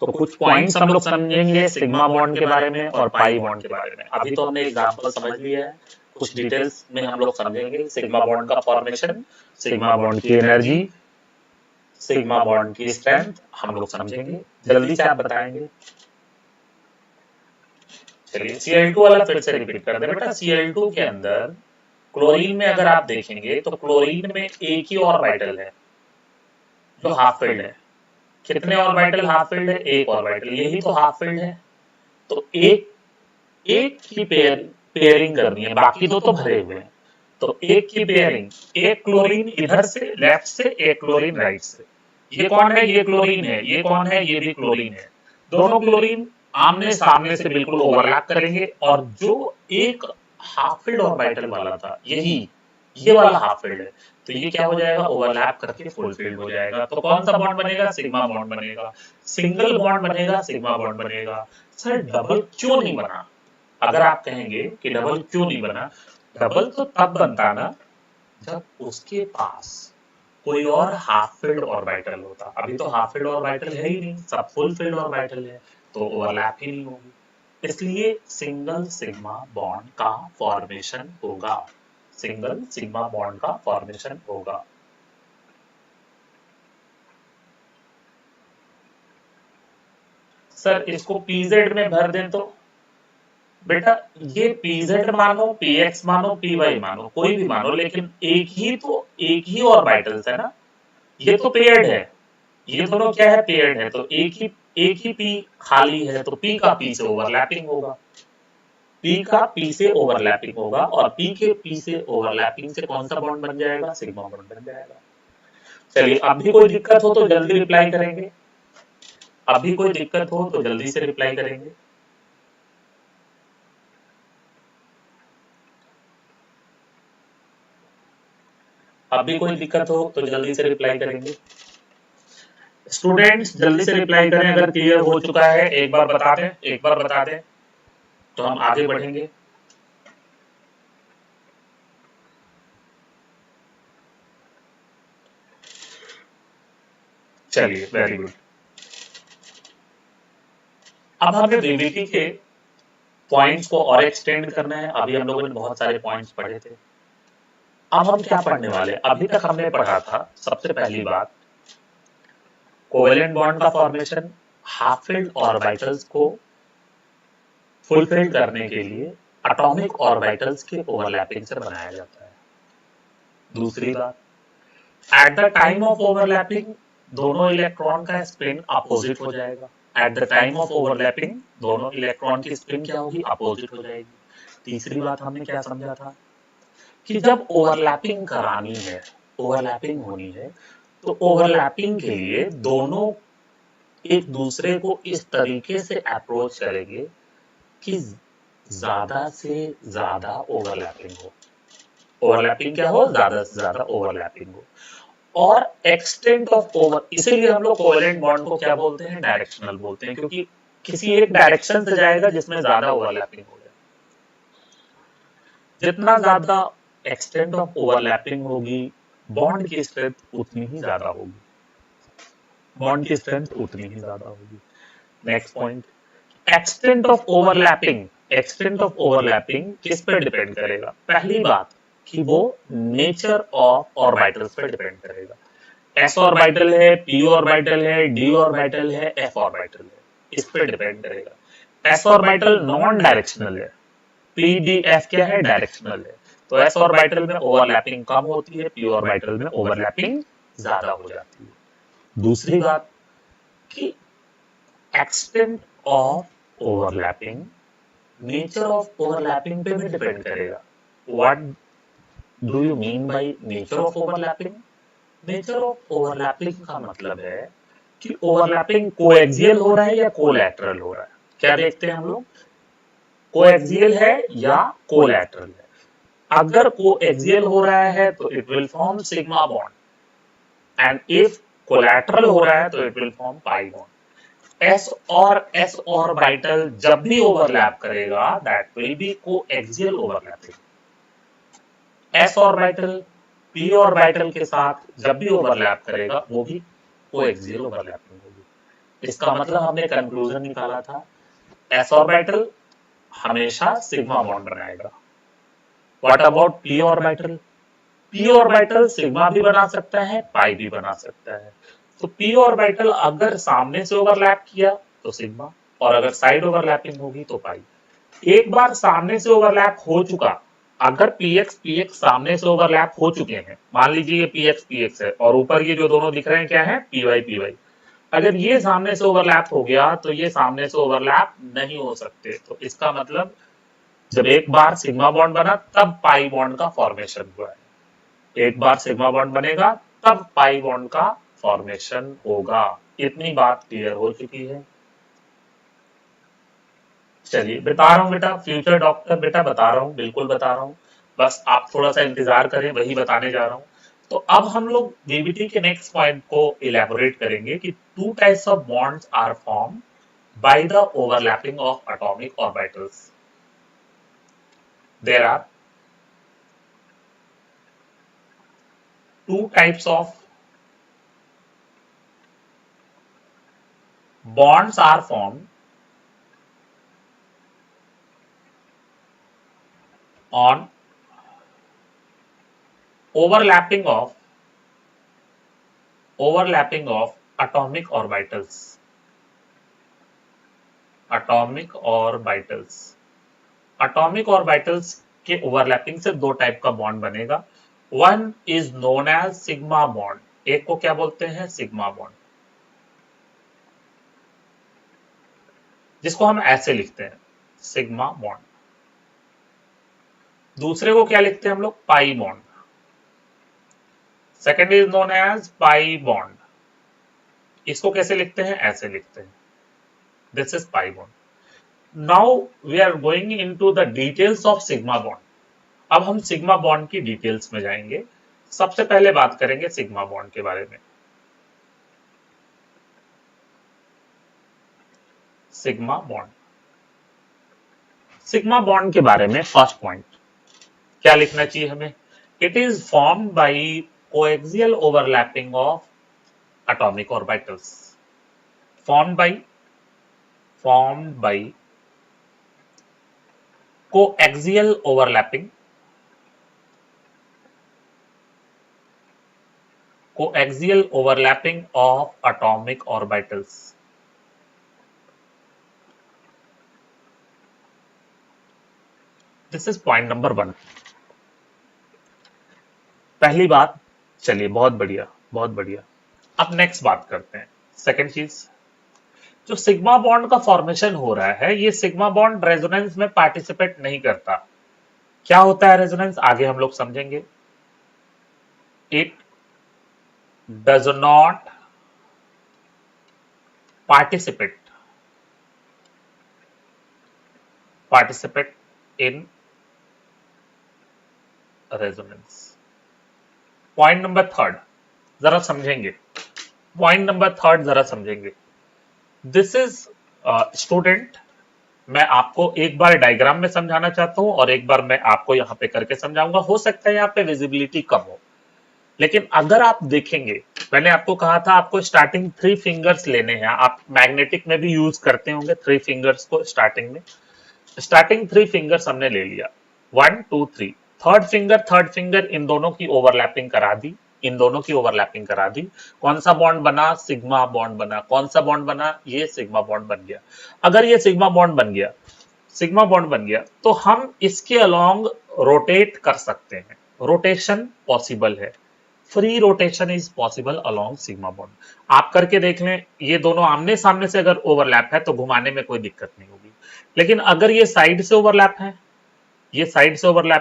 तो कुछ पॉइंट्स हम लोग समझेंगे सिग्मा बॉन्ड के बारे में और पाई बॉन्ड के बारे में। अभी तो हमने एग्जांपल समझ लिया है, कुछ डिटेल्स में हम लोग समझेंगे सिग्मा बॉन्ड का फॉर्मेशन, सिग्मा बॉन्ड की एनर्जी, सिग्मा बॉन्ड की स्ट्रेंथ हम लोग समझेंगे, जल्दी से आप बताएंगे। चलिए Cl2 वाला फिर से रिपीट कर दे बेटा। Cl2 के अंदर क्लोरीन में अगर आप देखेंगे तो क्लोरीन में एक ही ऑर्बिटल है जो हाफ फील्ड है। कितने ऑर्बिटल हाफ फील्ड है, एक ऑर्बिटल, यही तो हाफ फील्ड है। तो एक एक की पेयरिंग करनी है, बाकी दो तो भरे हुए हैं, तो एक की पेयरिंग, एक क्लोरीन इधर से लेफ्ट से, एक क्लोरीन राइट से। ये कौन है, ये क्लोरीन है, ये कौन है, ये भी क्लोरीन है। दोनों क्लोरीन आमने सामने से बिल्कुल ओवरलैप करेंगे और जो एक हाफ फील्ड ऑर्बिटल वाला था, यही ये वाला हाफ फील्ड है, तो ये क्या हो जाएगा, ओवरलैप करके फुल फील्ड हो जाएगा। तो कौन सा बॉन्ड बनेगा, सिग्मा बॉन्ड बनेगा, सिंगल बॉन्ड बनेगा, सिग्मा बॉन्ड बनेगा। सर डबल क्यों नहीं बना? अगर आप कहेंगे कि डबल क्यों नहीं बना, डबल तो तब बनता ना जब उसके पास कोई और हाफ फील्ड ऑर्बिटल होता। अभी तो हाफ फील्ड ऑर्बिटल है ही नहीं, सब फुल फील्ड ऑर्बिटल है, तो ओवरलैप ही नहीं होगी। इसलिए सिंगल सिग्मा बॉन्ड का फॉर्मेशन होगा, सिंगल सिग्मा बॉन्ड का फॉर्मेशन होगा। सर इसको पीजेड में भर दें तो बेटा ये पीजेड मानो, पीएक्स मानो, पीवाई मानो, कोई भी मानो, लेकिन एक ही ऑर्बिटल्स है ना, ये तो पेयर्ड है, ये दोनों क्या है, पेयर्ड है, तो एक ही पी खाली है, तो पी का पी से ओवरलैपिंग होगा, पी का पी से ओवरलैपिंग होगा, और पी के पी से ओवरलैपिंग से कौन सा बॉन्ड बन जाएगा, सिग्मा बॉन्ड बन जाएगा। चलिए अब भी कोई दिक्कत हो तो जल्दी रिप्लाई करेंगे, अब भी कोई दिक्कत हो तो जल्दी से रिप्लाई करेंगे। अब भी कोई दिक्कत हो तो जल्दी से रिप्लाई करेंगे। स्टूडेंट्स जल्दी से रिप्लाई करें अगर क्लियर हो चुका है, एक बार बता दें, एक बार बता दें तो हम आगे बढ़ेंगे। चलिए वेरी गुड। अब हमें वीवीटी के पॉइंट्स को और एक्सटेंड करना है। अभी हम लोगों ने बहुत सारे पॉइंट्स पढ़े थे, अब हम क्या पढ़ने वाले, अभी तक हमने पढ़ा था सबसे पहली बात कोवेलेंट बॉन्ड का फॉर्मेशन, हाफ फील्ड ऑर्बिटल्स को फुलफिल करने के लिए एटॉमिक ऑर्बिटल्स के ओवरलैपिंग से बनाया जाता है। दूसरी बात, at the time of overlapping दोनों इलेक्ट्रॉन का स्पिन अपोजिट हो जाएगा, at the time of overlapping दोनों इलेक्ट्रॉन की स्पिन क्या होगी, अपोजिट हो जाएगी। तीसरी बात हमने क्या समझा था कि जब ओवरलैपिंग करानी है, ओवरलैपिंग होनी है, तो ओवरलैपिंग के लिए दोनों एक दूसरे को इस तरीके से अप्रोच करेंगे कि ज्यादा से ज्यादा ओवरलैपिंग हो, ओवरलैपिंग क्या हो, ज्यादा से ज्यादा ओवरलैपिंग हो, और एक्सटेंट ऑफ ओवर, इसीलिए हम लोग कोवेलेंट बॉन्ड को क्या बोलते हैं, डायरेक्शनल बोलते हैं, क्योंकि किसी एक डायरेक्शन से जाएगा जिसमें ज्यादा ओवरलैपिंग हो जाए। जितना ज्यादा एक्सटेंट ऑफ ओवरलैपिंग होगी बॉन्ड की स्ट्रेंथ उतनी ही ज्यादा होगी, बॉन्ड की स्ट्रेंथ उतनी ही ज्यादा होगी। Next point, extent of overlapping, extent of overlapping किस पे डिपेंड करेगा, पहली बात कि वो नेचर ऑफ ऑर्बिटल्स पे डिपेंड करेगा। एस ऑर्बिटल है, पी ऑर्बिटल है, डी ऑर्बिटल है, एफ ऑर्बिटल है, इस पे डिपेंड करेगा। एस ऑर्बिटल नॉन डायरेक्शनल है, पी डी एफ क्या है, डायरेक्शनल है, तो एस ऑर्बिटल में ओवरलैपिंग कम होती है, पी ऑर्बिटल में ओवरलैपिंग ज्यादा हो जाती है। दूसरी बात कि extent of overlapping nature of overlapping पे भी डिपेंड करेगा। What do you mean by nature of overlapping, nature of overlapping का मतलब है कि ओवरलैपिंग कोएक्सियल हो रहा है या कोलैटरल हो रहा है। क्या देखते हैं हम लोग, कोएक्सियल है या कोलैटरल है। अगर कोएक्सियल हो रहा है तो it will form sigma bond, and if collateral हो रहा है तो it will form pi bond. S और एस ऑर्बिटल जब भी ओवरलैप करेगा that will be coaxial overlapping. S orbital P orbital के साथ जब भी ओवरलैप करेगा वो भी कोएक्सियल ओवरलैपिंग होगी। इसका मतलब हमने कंक्लूजन निकाला था, एस ऑर्बिटल हमेशा सिग्मा बॉन्ड बनाएगा। What about P orbital, P orbital sigma भी बना सकता है, पाई भी बना सकता है। तो पी ऑर्बिटल अगर सामने से ओवरलैप किया तो सिग्मा, और अगर साइड ओवरलैपिंग होगी तो पाई। एक बार सामने से ओवरलैप हो चुका, अगर पीएक्स पीएक्स सामने से ओवरलैप हो चुके हैं, मान लीजिए ये पीएक्स पीएक्स है और ऊपर ये जो दोनों दिख रहे हैं क्या है, पीवाई पीवाई, अगर ये सामने से ओवरलैप हो गया तो ये सामने से ओवरलैप नहीं हो सकते। तो इसका मतलब जब एक बार सिग्मा बॉन्ड बना तब पाई बॉन्ड का फॉर्मेशन हुआ है, एक बार सिग्मा बॉन्ड बनेगा तब पाई बॉन्ड का फॉर्मेशन होगा। इतनी बात क्लियर हो चुकी है। चलिए बता रहा हूँ बेटा, फ्यूचर डॉक्टर बेटा बता रहा हूँ, बिल्कुल बता रहा हूँ, बस आप थोड़ा सा इंतजार करें, वही बताने जा रहा हूँ। तो अब हम लोग वीवीटी के नेक्स्ट पॉइंट को इलेबोरेट करेंगे कि two types of bonds are form by the overlapping of atomic orbitals. There are two types of bonds are formed on overlapping of atomic orbitals. atomic orbitals atomic orbitals के overlapping से दो type का bond बनेगा. One is known as sigma bond. एक को क्या बोलते हैं? सिग्मा बॉन्ड, जिसको हम ऐसे लिखते हैं सिग्मा बॉन्ड. दूसरे को क्या लिखते हैं हम लोग? Pi bond. Second is known as pi bond. इसको कैसे लिखते हैं? ऐसे लिखते हैं. This is pi bond. Now we are going into the details of sigma bond. अब हम सिग्मा बॉन्ड की डिटेल्स में जाएंगे. सबसे पहले बात करेंगे सिग्मा बॉन्ड के बारे में. सिग्मा बॉन्ड के बारे में फर्स्ट पॉइंट क्या लिखना चाहिए हमें? It is formed by coaxial overlapping of atomic orbitals. formed by coaxial overlapping of atomic orbitals. This is point number 1. पहली बात. चलिए, बहुत बढ़िया, बहुत बढ़िया. अब नेक्स्ट बात करते हैं. सेकेंड चीज, जो सिग्मा बॉन्ड का फॉर्मेशन हो रहा है, ये सिग्मा बॉन्ड रेजोनेंस में पार्टिसिपेट नहीं करता. क्या होता है रेजोनेंस? आगे हम लोग समझेंगे. It does not participate in resonance. Point number third जरा समझेंगे. दिस इज स्टूडेंट, मैं आपको एक बार डायग्राम में समझाना चाहता हूं और एक बार मैं आपको यहां पे करके समझाऊंगा. हो सकता है यहां पे विजिबिलिटी कम हो, लेकिन अगर आप देखेंगे, मैंने आपको कहा था आपको स्टार्टिंग 3 फिंगर्स लेने हैं. आप मैग्नेटिक में भी यूज करते होंगे 3 फिंगर्स को स्टार्टिंग में. स्टार्टिंग 3 फिंगर्स हमने ले लिया, 1 2 3. थर्ड फिंगर इन दोनों की ओवरलैपिंग करा दी. कौन सा बॉन्ड बना? सिग्मा बॉन्ड बना. कौन सा बॉन्ड बना? ये सिग्मा बॉन्ड बन गया. अगर ये सिग्मा बॉन्ड बन गया तो हम इसके अलोंग रोटेट कर सकते हैं. रोटेशन पॉसिबल है. Free rotation is possible along sigma bond. आप करके देख लें. ये दोनों आमने सामने से अगर ओवरलैप है तो घुमाने में कोई दिक्कत नहीं होगी. लेकिन अगर ये साइड से ओवरलैप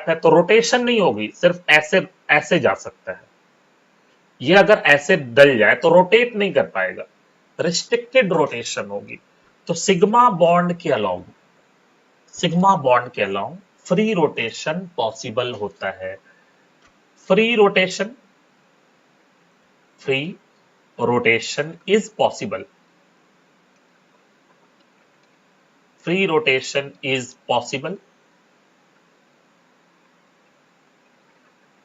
है, तो रोटेशन नहीं होगी, सिर्फ ऐसे जा सकता है. ये अगर ऐसे डल जाए तो रोटेट नहीं कर पाएगा, रिस्ट्रिक्टेड रोटेशन होगी. तो सिग्मा बॉन्ड के अलोंग फ्री रोटेशन पॉसिबल होता है. Free rotation is possible.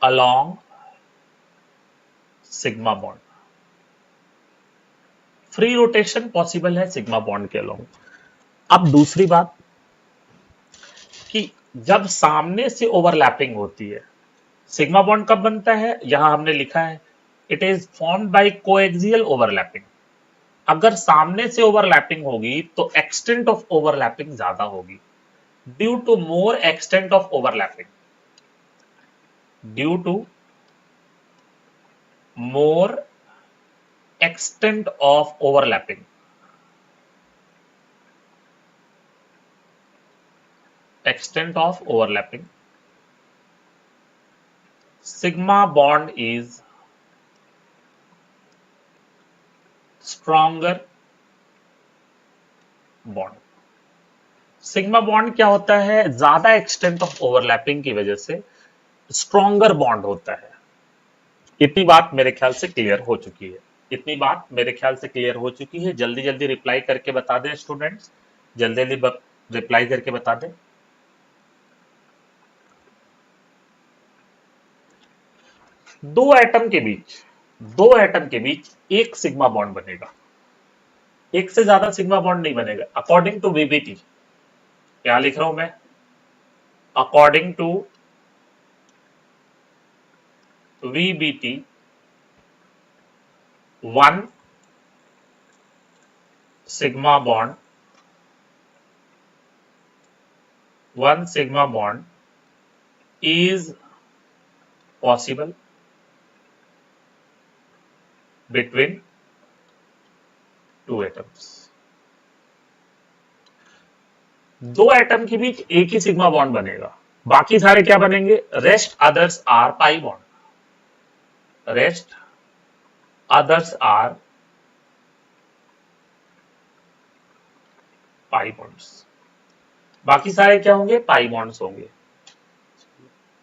along sigma bond. Free rotation possible है सिग्मा बॉन्ड के अलोंग. अब दूसरी बात कि जब सामने से ओवरलैपिंग होती है, सिग्मा बॉन्ड कब बनता है? यहां हमने लिखा है it is formed by coaxial overlapping. अगर सामने से ओवरलैपिंग होगी तो एक्सटेंट ऑफ ओवरलैपिंग ज्यादा होगी. Due to more extent of overlapping, more extent of overlapping, sigma bond is stronger bond. Sigma bond क्या होता है? ज्यादा एक्सटेंट ऑफ ओवरलैपिंग की वजह से स्ट्रॉन्गर बॉन्ड होता है. इतनी बात मेरे ख्याल से क्लियर हो चुकी है. जल्दी जल्दी रिप्लाई करके बता दें स्टूडेंट्स, जल्दी जल्दी रिप्लाई करके बता दें. दो एटम के बीच एक सिग्मा बॉन्ड बनेगा. एक से ज्यादा सिग्मा बॉन्ड नहीं बनेगा. अकॉर्डिंग टू वीबीटी, क्या लिख रहा हूं मैं? According to VBT 1 sigma bond 1 sigma bond is possible between two atoms. दो एटम के बीच एक ही सिग्मा बॉन्ड बनेगा, बाकी सारे क्या बनेंगे? Rest others are pi bond. Rest others are pi bonds. बाकी सारे क्या होंगे? पाई बॉन्ड्स होंगे।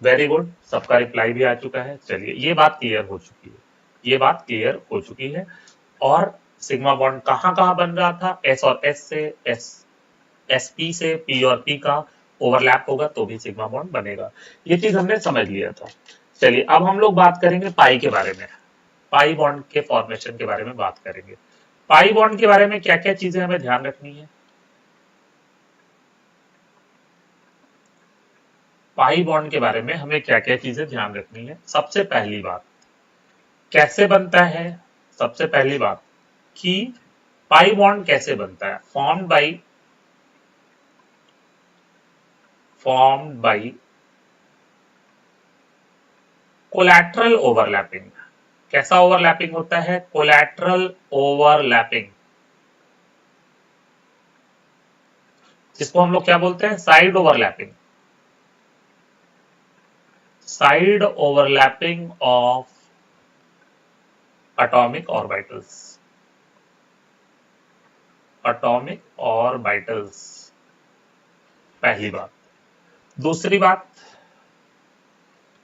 वेरी गुड, सबका रिप्लाई भी आ चुका है। चलिए, ये बात क्लियर हो चुकी है, ये बात क्लियर हो चुकी है। और सिग्मा बॉन्ड कहां कहां बन रहा था? एस और एस से, एस पी से, पी और पी का ओवरलैप होगा तो भी सिग्मा बॉन्ड बनेगा। ये चीज हमने समझ लिया था। चलिए, अब हम लोग बात करेंगे पाई के बारे में। पाई बॉन्ड के फॉर्मेशन के बारे में बात करेंगे। पाई बॉन्ड के बारे में क्या क्या चीजें हमें ध्यान रखनी है? पाई बॉन्ड के बारे में हमें क्या क्या चीजें ध्यान रखनी है? सबसे पहली बात, कैसे बनता है? सबसे पहली बात कि पाई बॉन्ड कैसे बनता है? Formed by collateral overlapping. कैसा ओवरलैपिंग होता है? कोलैटरल ओवरलैपिंग, जिसको हम लोग क्या बोलते हैं? Side overlapping. Side overlapping of atomic orbitals. Atomic orbitals, पहली बात। दूसरी बात,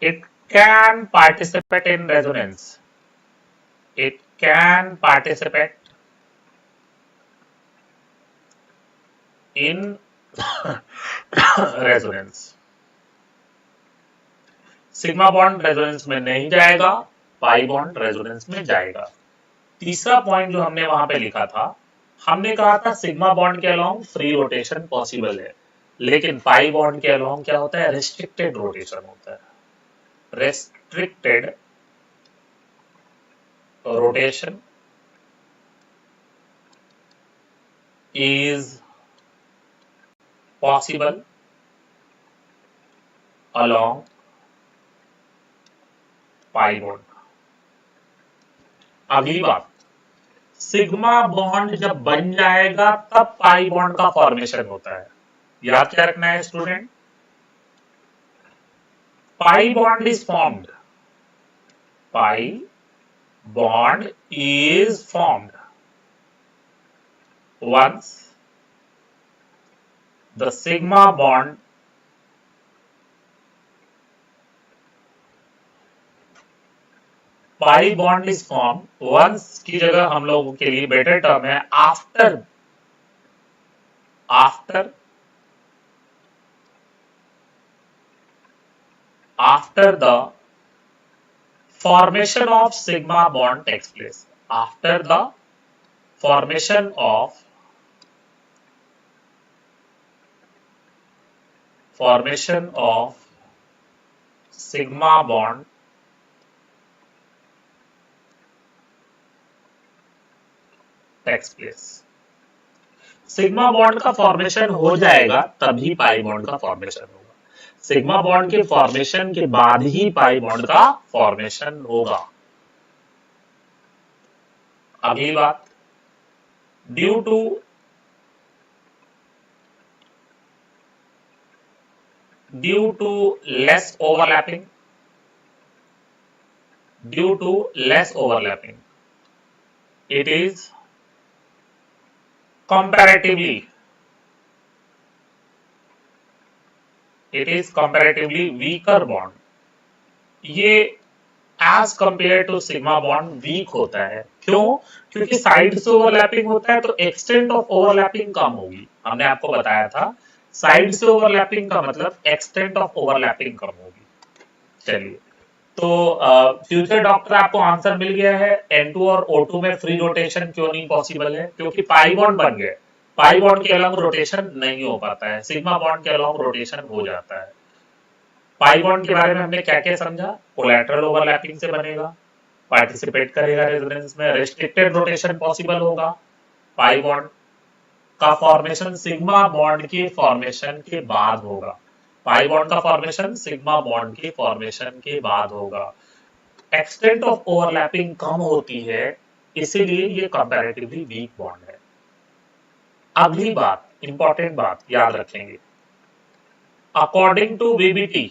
it can participate in resonance. It can participate in resonance. Sigma bond resonance में नहीं जाएगा, पाई बॉन्ड रेजोनेंस में जाएगा। तीसरा पॉइंट जो हमने वहां पे लिखा था, हमने कहा था सिग्मा बॉन्ड के अलोंग फ्री रोटेशन पॉसिबल है, लेकिन पाई बॉन्ड के अलोंग क्या होता है? रेस्ट्रिक्टेड रोटेशन होता है। Restricted rotation is possible along pi bond. अगली बात, सिग्मा बॉन्ड जब बन जाएगा तब पाई बॉन्ड का फॉर्मेशन होता है। याद क्या रखना है student? Pi bond is formed, pi bond is formed once the sigma bond pi bond is form. Once की जगह हम लोगों के लिए बेटर टर्म है after. After the formation of sigma bond takes place. After the formation of sigma bond takes place। Sigma bond का formation हो जाएगा तभी पाई बॉन्ड का फॉर्मेशन होगा। सिग्मा बॉन्ड के फॉर्मेशन के बाद ही पाई बॉन्ड का फॉर्मेशन होगा। अगली बात, due to less overlapping, it is comparatively weaker bond। ये as compare to sigma bond weak होता है। क्यों? क्योंकि साइड से ओवरलैपिंग होता है तो एक्सटेंट ऑफ ओवरलैपिंग कम होगी। हमने आपको बताया था साइड से ओवरलैपिंग का मतलब एक्सटेंट ऑफ ओवरलैपिंग कम होगी। चलिए, तो फ्यूचर डॉक्टर आपको आंसर मिल गया है। N2 और O2 में फ्री रोटेशन क्यों नहीं पॉसिबल है? क्योंकि पाई बॉन्ड बन गए। पाई बॉन्ड के अलोंग रोटेशन नहीं हो पाता है, सिग्मा बॉन्ड के अलोंग रोटेशन हो जाता है। पाई बॉन्ड के बारे में हमने क्या क्या समझा? कोलैटरल ओवरलैपिंग से बनेगा, पार्टिसिपेट करेगा रेजोनेंस में, रेस्ट्रिक्टेड रोटेशन पॉसिबल होगा, पाई बॉन्ड का फॉर्मेशन सिग्मा बॉन्ड के फॉर्मेशन के बाद होगा, पाई बॉन्ड का फॉर्मेशन सिग्मा बॉन्ड के फॉर्मेशन के बाद होगा, एक्सटेंट ऑफ ओवरलैपिंग कम होती है, इसीलिए ये कंपैरेटिवली वीक बॉन्ड है। अगली बात, इंपॉर्टेंट बात याद रखेंगे, according to VBT,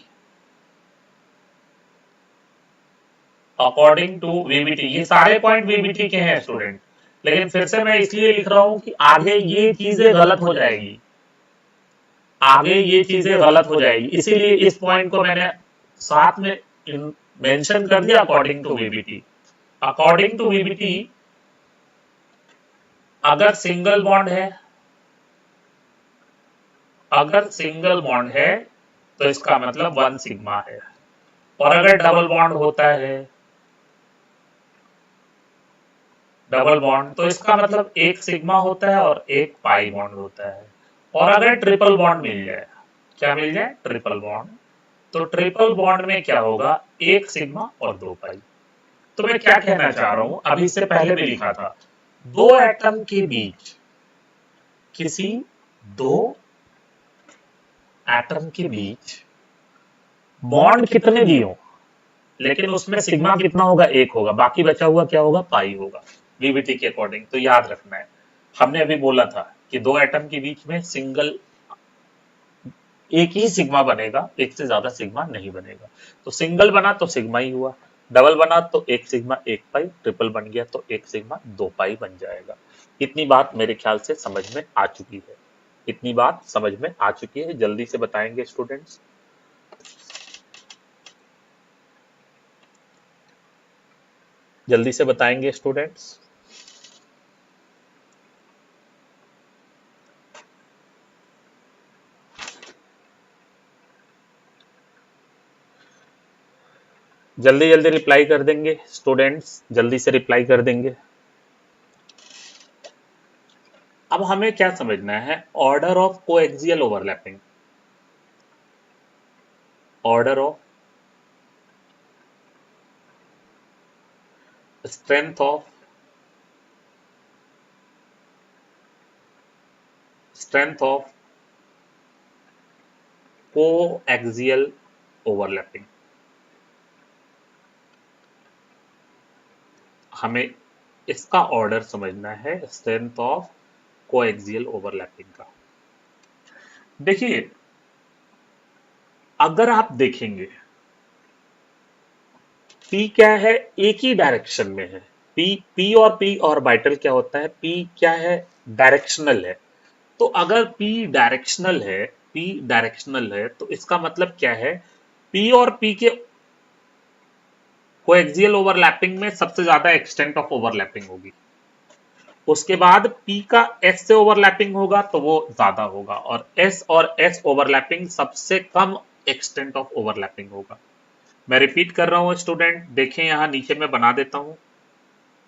according to VBT, ये सारे पॉइंट वीबीटी के हैं स्टूडेंट, लेकिन फिर से मैं इसलिए लिख रहा हूं कि आगे ये चीजें गलत हो जाएगी, आगे ये चीजें गलत हो जाएगी, इसीलिए इस पॉइंट को मैंने साथ में मेंशन कर दिया, according to VBT. According to VBT अगर सिंगल बॉन्ड है, अगर सिंगल बॉन्ड है तो इसका मतलब 1 सिग्मा है, और अगर डबल बॉन्ड होता है, डबल बॉन्ड, तो इसका मतलब 1 सिग्मा होता है और 1 पाई बॉन्ड होता है। और अगर ट्रिपल बॉन्ड मिल जाए, क्या मिल जाए? ट्रिपल बॉन्ड, तो ट्रिपल बॉन्ड में क्या होगा? 1 सिग्मा और 2 पाई। तो मैं क्या कहना चाह रहा हूं, अभी से पहले भी लिखा था, दो एटम के बीच, किसी दो एटम के बीच बॉन्ड कितने भी हो, लेकिन उसमें सिग्मा कितना होगा? 1 होगा, बाकी बचा हुआ क्या होगा? पाई होगा, वीबीटी के अकॉर्डिंग। तो याद रखना है, हमने अभी बोला था कि दो एटम के बीच में सिंगल एक ही सिग्मा बनेगा, एक से ज्यादा सिग्मा नहीं बनेगा। तो सिंगल बना तो सिग्मा ही हुआ, डबल बना तो 1 सिग्मा 1 पाई, ट्रिपल बन गया तो 1 सिग्मा 2 पाई बन जाएगा। इतनी बात मेरे ख्याल से समझ में आ चुकी है, इतनी बात समझ में आ चुकी है। जल्दी से बताएंगे स्टूडेंट्स, जल्दी से बताएंगे स्टूडेंट्स। जल्दी जल्दी रिप्लाई कर देंगे स्टूडेंट्स, जल्दी से रिप्लाई कर देंगे। अब हमें क्या समझना है? Order of coaxial overlapping, order of strength of coaxial overlapping, हमें इसका ऑर्डर समझना है, स्ट्रेंथ ऑफ कोएक्सियल ओवरलैपिंग का। देखिए, अगर आप देखेंगे P क्या है? एक ही डायरेक्शन में है, P और P ऑर्बिटल क्या होता है? P क्या है? डायरेक्शनल है। तो अगर P डायरेक्शनल है, P डायरेक्शनल है, तो इसका मतलब क्या है? P और P के कोएक्सियल ओवरलैपिंग में सबसे ज्यादा एक्सटेंट ऑफ ओवरलैपिंग होगी, उसके बाद P का S से ओवरलैपिंग होगा तो वो ज्यादा होगा, और S ओवरलैपिंग सबसे कम एक्सटेंट ऑफ ओवरलैपिंग होगा। मैं रिपीट कर रहा हूं स्टूडेंट, देखें यहां नीचे मैं बना देता हूं,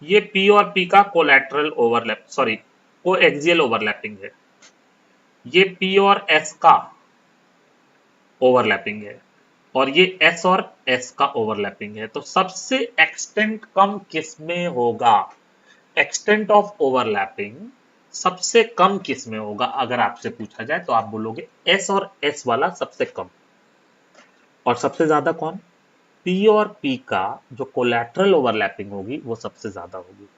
ये P और P का collateral overlap, sorry coaxial overlapping है, ये P और S का ओवरलैपिंग है, और ये S और S का ओवरलैपिंग है। तो सबसे एक्सटेंट कम किस में होगा? एक्सटेंट ऑफ ओवरलैपिंग सबसे कम किस में होगा? अगर आपसे पूछा जाए तो आप बोलोगे S और S वाला सबसे कम, और सबसे ज्यादा कौन? P और P का जो कोलैटरल ओवरलैपिंग होगी वो सबसे ज्यादा होगी।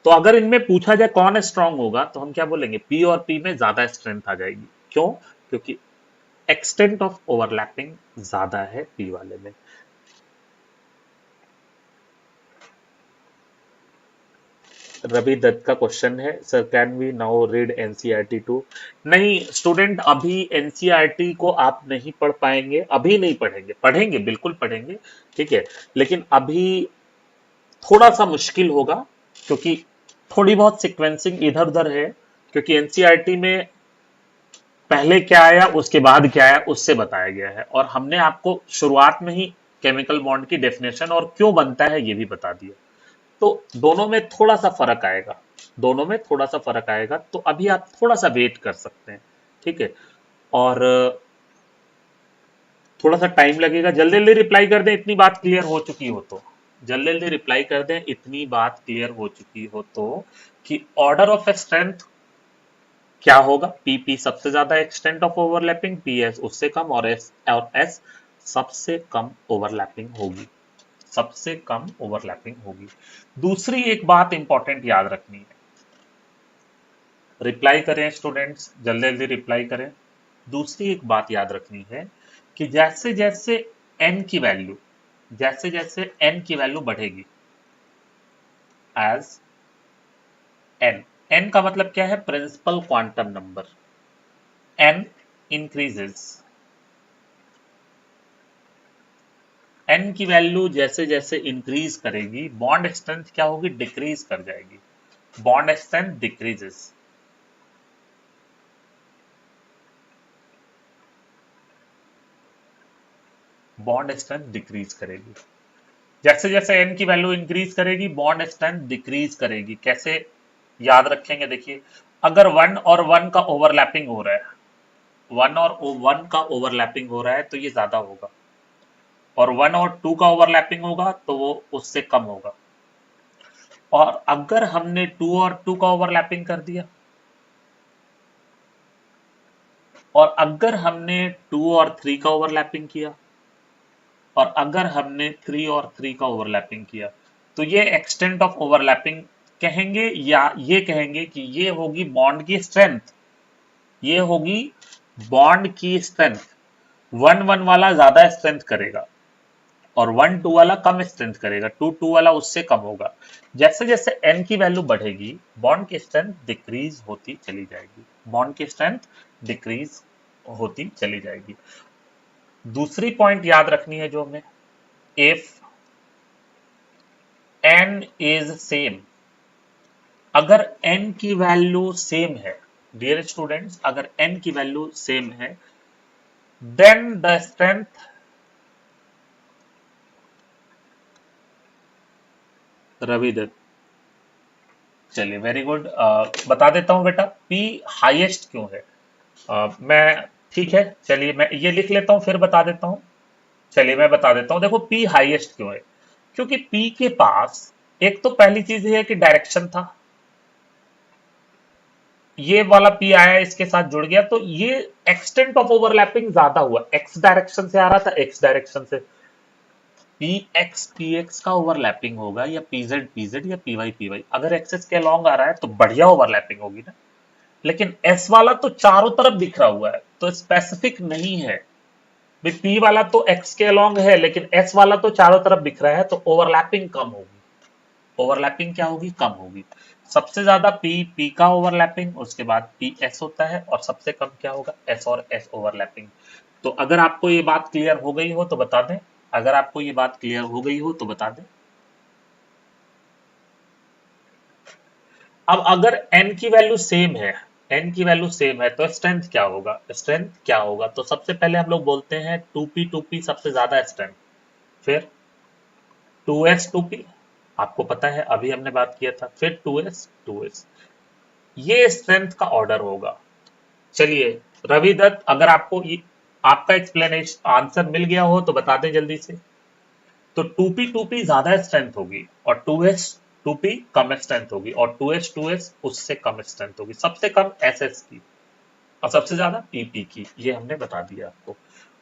तो अगर इनमें पूछा जाए कौन स्ट्रांग होगा, तो हम क्या बोलेंगे? P और P में ज्यादा स्ट्रेंथ आ जाएगी। क्यों? क्योंकि एक्सटेंट ऑफ ओवरलैपिंग ज्यादा है P वाले में। रवि दत्त का क्वेश्चन है, sir can we now read NCERT 2? नहीं स्टूडेंट, अभी एनसीईआरटी को आप नहीं पढ़ पाएंगे, अभी नहीं पढ़ेंगे, पढ़ेंगे बिल्कुल पढ़ेंगे, ठीक है, लेकिन अभी थोड़ा सा मुश्किल होगा, क्योंकि थोड़ी बहुत सीक्वेंसिंग इधर उधर है, क्योंकि एनसीईआरटी में पहले क्या आया उसके बाद क्या आया उससे बताया गया है, और हमने आपको शुरुआत में ही केमिकल बॉन्ड की डेफिनेशन और क्यों बनता है ये भी बता दिया। तो दोनों में थोड़ा सा फर्क आएगा, दोनों में थोड़ा सा फर्क आएगा, तो अभी आप थोड़ा सा वेट कर सकते हैं, ठीक है। और थोड़ा सा टाइम लगेगा, जल्दी जल्दी रिप्लाई कर दें इतनी बात क्लियर हो चुकी हो तो, जल्दी जल्दी रिप्लाई कर दें इतनी बात क्लियर हो चुकी हो तो, कि ऑर्डर ऑफ स्ट्रेंथ क्या होगा, पीपी सबसे ज्यादा एक्सटेंट ऑफ ओवरलैपिंग, पीएस उससे कम, और एस सबसे कम ओवरलैपिंग होगी, सबसे कम ओवरलैपिंग होगी। दूसरी एक बात इंपॉर्टेंट याद रखनी है, रिप्लाई करें स्टूडेंट्स, जल्दी जल्दी रिप्लाई करें। दूसरी एक बात याद रखनी है कि जैसे जैसे n की वैल्यू, जैसे जैसे n की वैल्यू बढ़ेगी, एज n का मतलब क्या है, principal quantum number, n increases, n की वैल्यू जैसे जैसे इंक्रीज करेगी, बॉन्ड स्ट्रेंथ क्या होगी, डिक्रीज कर जाएगी, bond strength decreases. Bond strength decrease करेगी, जैसे जैसे n की वैल्यू इंक्रीज करेगी बॉन्ड स्ट्रेंथ डिक्रीज करेगी। कैसे याद रखेंगे, देखिए अगर वन और वन का ओवरलैपिंग हो रहा है, वन और वन का ओवरलैपिंग हो रहा है तो ये ज्यादा होगा, और वन और टू का ओवरलैपिंग होगा तो वो उससे कम होगा। और अगर हमने टू और टू का ओवरलैपिंग कर दिया, और अगर हमने टू और थ्री का ओवरलैपिंग किया, और अगर हमने थ्री और थ्री का ओवरलैपिंग किया, तो ये एक्सटेंट ऑफ ओवरलैपिंग कहेंगे, या ये कहेंगे कि ये होगी बॉन्ड की स्ट्रेंथ, ये होगी बॉन्ड की स्ट्रेंथ। वन वन वाला ज्यादा स्ट्रेंथ करेगा और वन टू वाला कम स्ट्रेंथ करेगा, टू टू वाला उससे कम होगा। जैसे जैसे एन की वैल्यू बढ़ेगी बॉन्ड की स्ट्रेंथ डिक्रीज होती चली जाएगी, बॉन्ड की स्ट्रेंथ डिक्रीज होती चली जाएगी। दूसरी पॉइंट याद रखनी है जो हमें, इफ n इज सेम, अगर n की वैल्यू सेम है, डियर स्टूडेंट्स अगर n की वैल्यू सेम है, then the strength, Ravi Dutt, चलिए वेरी गुड, बता देता हूं बेटा p हाईएस्ट क्यों है। मैं ठीक है, चलिए मैं ये लिख लेता हूं फिर बता देता हूं। चलिए मैं बता देता हूं, देखो p हाईएस्ट क्यों है, क्योंकि p के पास एक तो पहली चीज ये है कि डायरेक्शन था, ये वाला पी आया इसके साथ जुड़ गया, तो ये एक्सटेंट ऑफ ओवरलैपिंग ज्यादा हुआ, एक्स डायरेक्शन से आ रहा था, एक्स डायरेक्शन से, पी एक्स का ओवरलैपिंग होगा, या पीजेड पीजेड, या पी वाई, अगर एक्सेस के अलॉन्ग आ रहा है तो बढ़िया ओवरलैपिंग होगी ना। लेकिन एस वाला तो चारों तरफ बिखरा हुआ है तो स्पेसिफिक नहीं है, भाई पी वाला तो एक्स के अलॉन्ग है लेकिन एस वाला तो चारों तरफ बिखरा है, तो ओवरलैपिंग कम होगी, ओवरलैपिंग क्या होगी, कम होगी। सबसे ज्यादा पी का ओवरलैपिंग, उसके बाद पी एस होता है, और सबसे कम क्या होगा, एस और एस ओवरलैपिंग। तो अगर आपको ये बात क्लियर हो गई हो तो बता दें, अगर आपको ये बात क्लियर हो गई हो तो बता दें। अब अगर n की वैल्यू सेम है, n की वैल्यू सेम है तो स्ट्रेंथ क्या होगा, स्ट्रेंथ क्या होगा, तो सबसे पहले हम लोग बोलते हैं टू पी सबसे ज्यादा स्ट्रेंथ, फिर टू पी, आपको पता है अभी हमने बात किया था, फिर टू एस, ये स्ट्रेंथ का ऑर्डर होगा। चलिए रवि दत्त, अगर आपको ये आपका एक्सप्लेनेशन आंसर मिल गया हो तो बता दें जल्दी से। तो टू पी ज्यादा स्ट्रेंथ होगी, और टू पी कम स्ट्रेंथ होगी, और टू एस उससे कम स्ट्रेंथ होगी, सबसे कम एस एस की और सबसे ज्यादा पीपी की, ये हमने बता दिया आपको।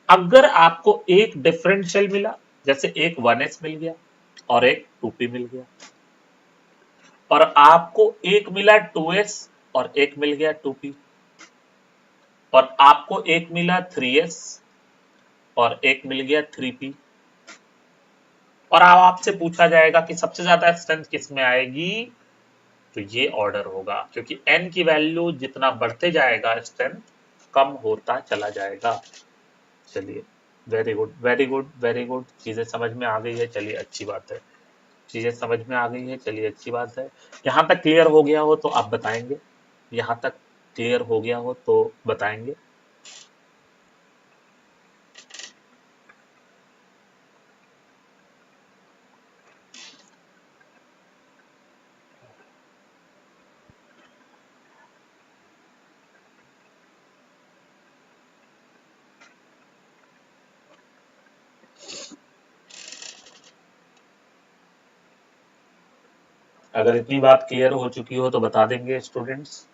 अगर आपको एक डिफरेंशियल मिला, जैसे एक वन एस मिल गया और एक टू पी मिल गया, और आपको एक मिला टू एस और एक मिल गया टू पी, और आपको एक मिला थ्री एस और एक मिल गया थ्री पी, और अब आपसे पूछा जाएगा कि सबसे ज्यादा स्ट्रेंथ किस में आएगी, तो ये ऑर्डर होगा, क्योंकि n की वैल्यू जितना बढ़ते जाएगा स्ट्रेंथ कम होता चला जाएगा। चलिए very good very good very good, चीजें समझ में आ गई है, चलिए अच्छी बात है, चीजें समझ में आ गई है, चलिए अच्छी बात है। यहाँ तक क्लियर हो गया हो तो आप बताएंगे, यहाँ तक क्लियर हो गया हो तो बताएंगे। अगर इतनी बात क्लियर हो चुकी हो तो बता देंगे स्टूडेंट्स।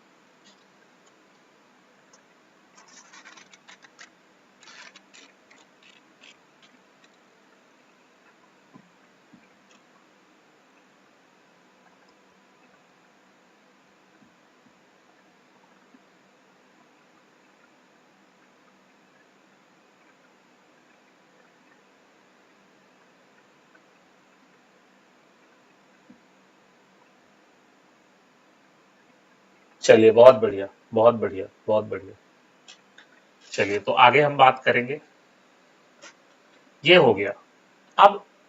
चलिए, बहुत बढ़िया, बहुत बढ़िया, बहुत बढ़िया। चलिए, तो आगे हम बात करेंगे। ये हो गया।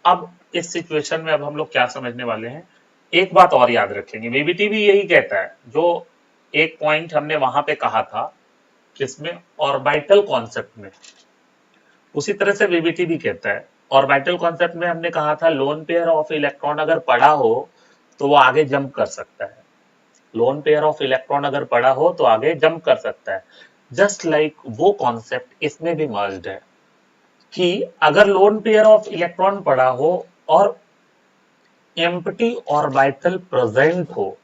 अब इस सिचुएशन में अब हम लोग क्या समझने वाले हैं, एक बात और याद रखेंगे, वीबीटी भी यही कहता है, जो एक पॉइंट हमने वहां पे कहा था, किसमें, ऑर्बिटल कॉन्सेप्ट में, उसी तरह से वीबीटी भी कहता है। ऑर्बिटल कॉन्सेप्ट में हमने कहा था लोन पेयर ऑफ इलेक्ट्रॉन अगर पड़ा हो तो वो आगे जंप कर सकता है। लोन पेयर ऑफ इलेक्ट्रॉन अगर पड़ा हो तो आगे जंप कर सकता है। जस्ट लाइक वो कॉन्सेप्ट इसमें भी मर्ज्ड है कि अगर लोन पेयर ऑफ इलेक्ट्रॉन पड़ा हो और एम्प्टी ऑर्बिटल प्रेजेंट हो,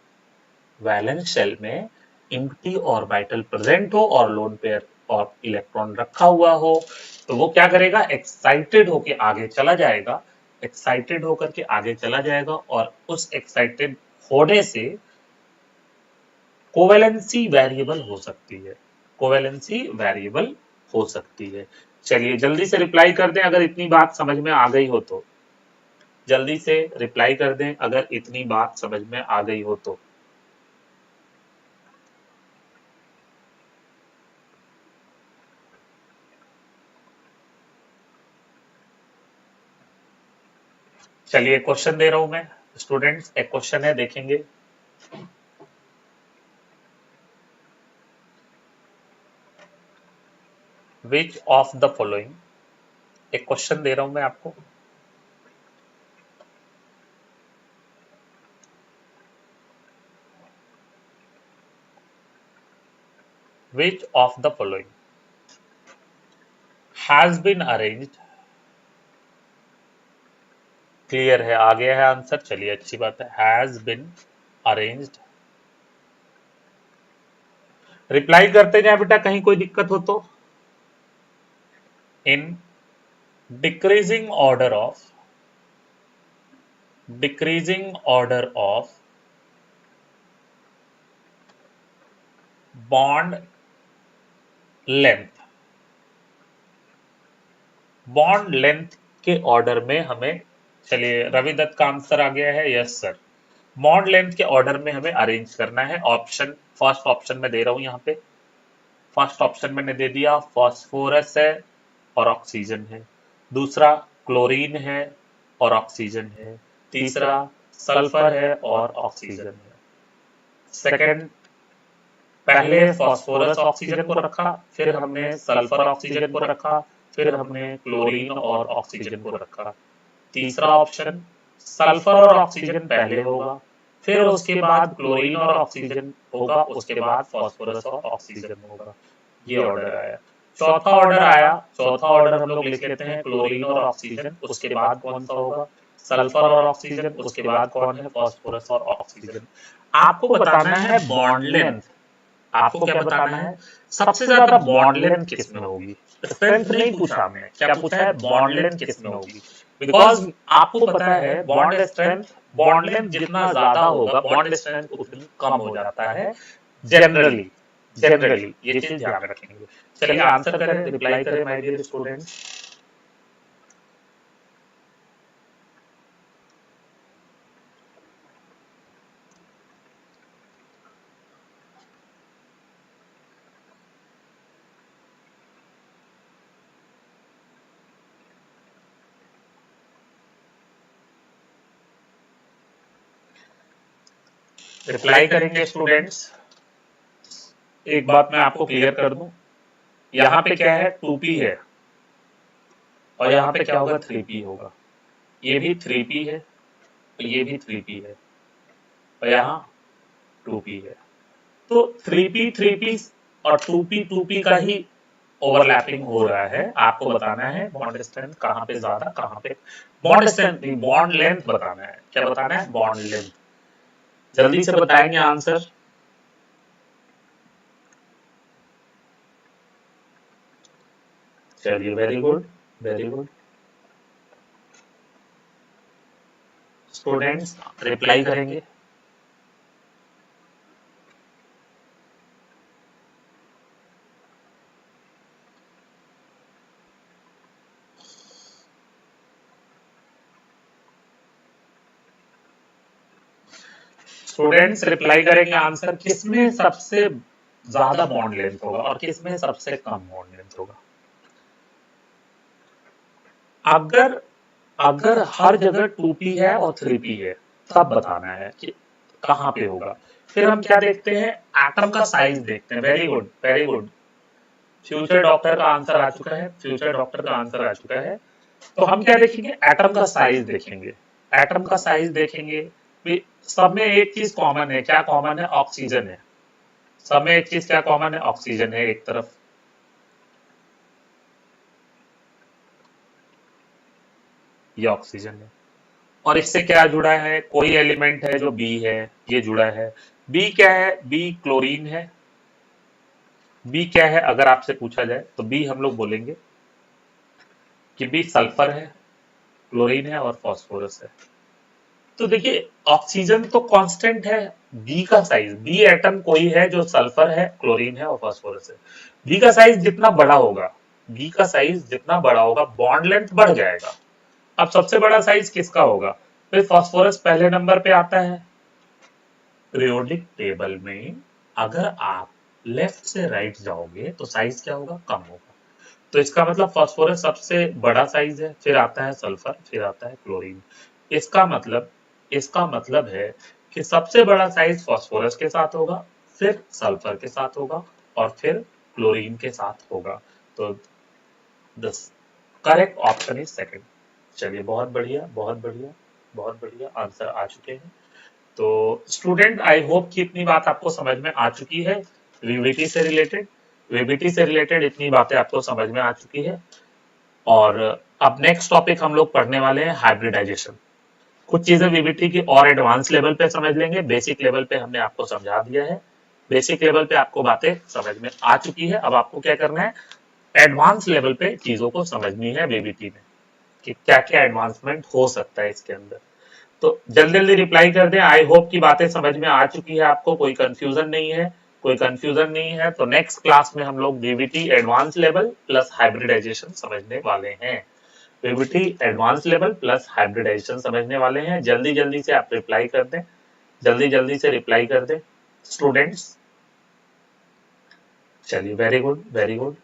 वैलेंस शेल में एम्प्टी ऑर्बिटल प्रेजेंट हो और लोन पेयर और इलेक्ट्रॉन रखा हुआ हो, तो वो क्या करेगा, एक्साइटेड होकर आगे चला जाएगा। एक्साइटेड होकर के आगे चला जाएगा और उस एक्साइटेड होने से कोवेलेंसी वेरिएबल हो सकती है। कोवेलेंसी वेरिएबल हो सकती है। चलिए जल्दी से रिप्लाई कर दें अगर इतनी बात समझ में आ गई हो तो। जल्दी से रिप्लाई कर दें अगर इतनी बात समझ में आ गई हो तो। चलिए क्वेश्चन दे रहा हूं मैं स्टूडेंट्स, एक क्वेश्चन है, देखेंगे। विच ऑफ द फॉलोइंग, एक क्वेश्चन दे रहा हूं मैं आपको। Which of the following has been arranged, clear है, आ गया है आंसर, चलिए अच्छी बात है, हैज बीन अरेंज्ड। रिप्लाई करते जाए बेटा, कहीं कोई दिक्कत हो तो। In decreasing order of, decreasing order of bond length, bond length के ऑर्डर में हमें, चलिए रवि दत्त का आंसर आ गया है, यस सर, बॉन्ड लेंथ के ऑर्डर में हमें अरेंज करना है। ऑप्शन, फर्स्ट ऑप्शन में दे रहा हूं यहाँ पे, फर्स्ट ऑप्शन मैंने दे दिया, फास्फोरस है और ऑक्सीजन है, दूसरा क्लोरीन है और ऑक्सीजन है, तीसरा सल्फर है और ऑक्सीजन है। सेकंड, पहले फास्फोरस ऑक्सीजन को रखा, फिर हमने सल्फर ऑक्सीजन को रखा, फिर हमने क्लोरीन और ऑक्सीजन को रखा। तीसरा ऑप्शन, सल्फर और ऑक्सीजन पहले होगा, फिर उसके बाद क्लोरीन और ऑक्सीजन होगा, उसके बाद फास्फोरस और ऑक्सीजन होगा। ये ऑर्डर आया। चौथा ऑर्डर आया, चौथा ऑर्डर हम लोग लिख लेते हैं, क्लोरीन और ऑक्सीजन, उसके बाद कौन सा होगा, सल्फर और ऑक्सीजन, उसके बाद कौन है, फास्फोरस और ऑक्सीजन। आपको बताना है बॉन्ड लेंथ, आपको क्या बताना है, सबसे ज्यादा बॉन्ड लेंथ किस में होगी। स्ट्रेंथ नहीं पूछा हमने, क्या पूछा है, बॉन्ड लेंथ किस में होगी। बिकॉज आपको पता है बॉन्ड स्ट्रेंथ, बॉन्ड लेंथ जितना ज्यादा होगा बॉन्ड स्ट्रेंथ उतनी कम हो जाता है जनरली। जनरली ये चीज ध्यान रखेंगे। चलिए आंसर करें, रिप्लाई करें माय डियर स्टूडेंट्स। रिप्लाई करेंगे स्टूडेंट्स। एक बात मैं आपको क्लियर कर दूं, यहाँ पे क्या है, 2p है और यहाँ पे क्या होगा, 3p होगा। ये भी 3p है, ये भी 3p है और यहाँ 2p है। तो 3p और 2p का ही ओवरलैपिंग हो रहा है। आपको बताना है बॉन्ड स्ट्रेंथ कहाँ पे ज्यादा, कहाँ पे, बॉन्ड स्ट्रेंथ नहीं, बॉन्ड लेंथ बताना है। क्या बताना है, बॉन्ड लेंथ। जल्दी से बताएंगे आंसर। चलिए very good, very good. Students reply करेंगे। स्टूडेंट्स रिप्लाई करेंगे आंसर, किसमें सबसे ज्यादा बॉन्ड लेंथ होगा और किसमें सबसे कम बॉन्ड लेंथ होगा। अगर अगर हर जगह 2p है और 3p है तब बताना है कि कहां पे होगा। फिर हम क्या देखते हैं, एटम का साइज देखते हैं। Very good, very good. Future doctor का आंसर आ चुका है, फ्यूचर डॉक्टर का आंसर आ चुका है। तो हम क्या देखेंगे, एटम का साइज देखेंगे। एटम का साइज देखेंगे भी, सब में एक चीज कॉमन है। क्या कॉमन है? ऑक्सीजन है। सब में एक चीज क्या कॉमन है? ऑक्सीजन है एक तरफ। ये ऑक्सीजन है और इससे क्या जुड़ा है? कोई एलिमेंट है जो बी है, ये जुड़ा है। बी क्या है? बी क्लोरीन है। बी क्या है अगर आपसे पूछा जाए तो बी हम लोग बोलेंगे कि बी सल्फर है, क्लोरीन है और फास्फोरस है। तो देखिए ऑक्सीजन तो कांस्टेंट है। बी का साइज, बी एटम कोई है जो सल्फर है, क्लोरीन है और फास्फोरस है। बी का साइज जितना बड़ा होगा, बी का साइज जितना बड़ा होगा बॉन्ड लेंथ बढ़ जाएगा। अब सबसे बड़ा साइज किसका होगा? फिर फास्फोरस पहले नंबर पे आता है पीरियोडिक टेबल में। अगर आप लेफ्ट से राइट जाओगे तो साइज क्या होगा? कम होगा। तो इसका मतलब फास्फोरस सबसे बड़ा साइज है, फिर आता है सल्फर, फिर आता है क्लोरीन। इसका मतलब इसका मतलब है कि सबसे बड़ा साइज फास्फोरस के साथ होगा, फिर सल्फर के साथ होगा और फिर क्लोरीन के साथ होगा। तो the correct option is second. चलिए बहुत बढ़िया, बहुत बढ़िया, बहुत बढ़िया, आंसर आ चुके हैं। तो स्टूडेंट आई होप कि इतनी बात आपको समझ में आ चुकी है। वीबीटी से रिलेटेड, वीबीटी से रिलेटेड इतनी बातें आपको समझ में आ चुकी है। और अब नेक्स्ट टॉपिक हम लोग पढ़ने वाले हैं हाइब्रिडाइजेशन। कुछ चीजें वीबीटी की और एडवांस लेवल पे समझ लेंगे। बेसिक लेवल पे हमने आपको समझा दिया है, बेसिक लेवल पे आपको बातें समझ में आ चुकी है। अब आपको क्या करना है, एडवांस लेवल पे चीजों को समझनी है वीबीटी में कि क्या क्या एडवांसमेंट हो सकता है इसके अंदर। तो जल्दी जल्दी रिप्लाई कर दें। आई होप की बातें समझ में आ चुकी है आपको, कोई कंफ्यूजन नहीं है, कोई कंफ्यूजन नहीं है। तो नेक्स्ट क्लास में हम लोग DBT advance level plus hybridization समझने वाले हैं। DBT advance level plus hybridization समझने वाले हैं। जल्दी जल्दी से आप रिप्लाई कर दें, जल्दी जल्दी से रिप्लाई कर दें स्टूडेंट्स। चलिए वेरी गुड, वेरी गुड।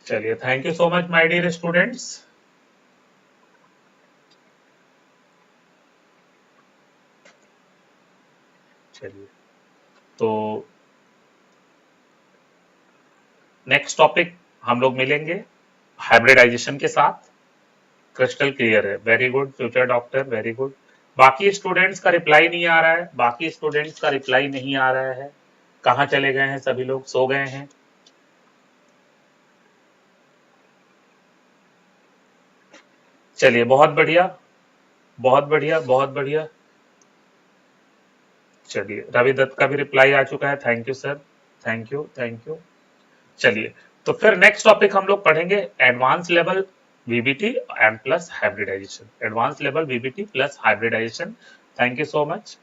चलिए thank you so much my dear students. चलिए तो नेक्स्ट टॉपिक हम लोग मिलेंगे हाइब्रिडाइजेशन के साथ। क्रिस्टल क्लियर है, very good future doctor, very good. बाकी स्टूडेंट्स का रिप्लाई नहीं आ रहा है, बाकी स्टूडेंट्स का रिप्लाई नहीं आ रहा है। कहाँ चले गए हैं सभी लोग? सो गए हैं? चलिए बहुत बढ़िया, बहुत बढ़िया, बहुत बढ़िया। चलिए रवि दत्त का भी रिप्लाई आ चुका है, thank you sir, thank you, thank you. चलिए तो फिर नेक्स्ट टॉपिक हम लोग पढ़ेंगे advance level VBT and plus hybridization. Advance level VBT plus hybridization. Thank you so much.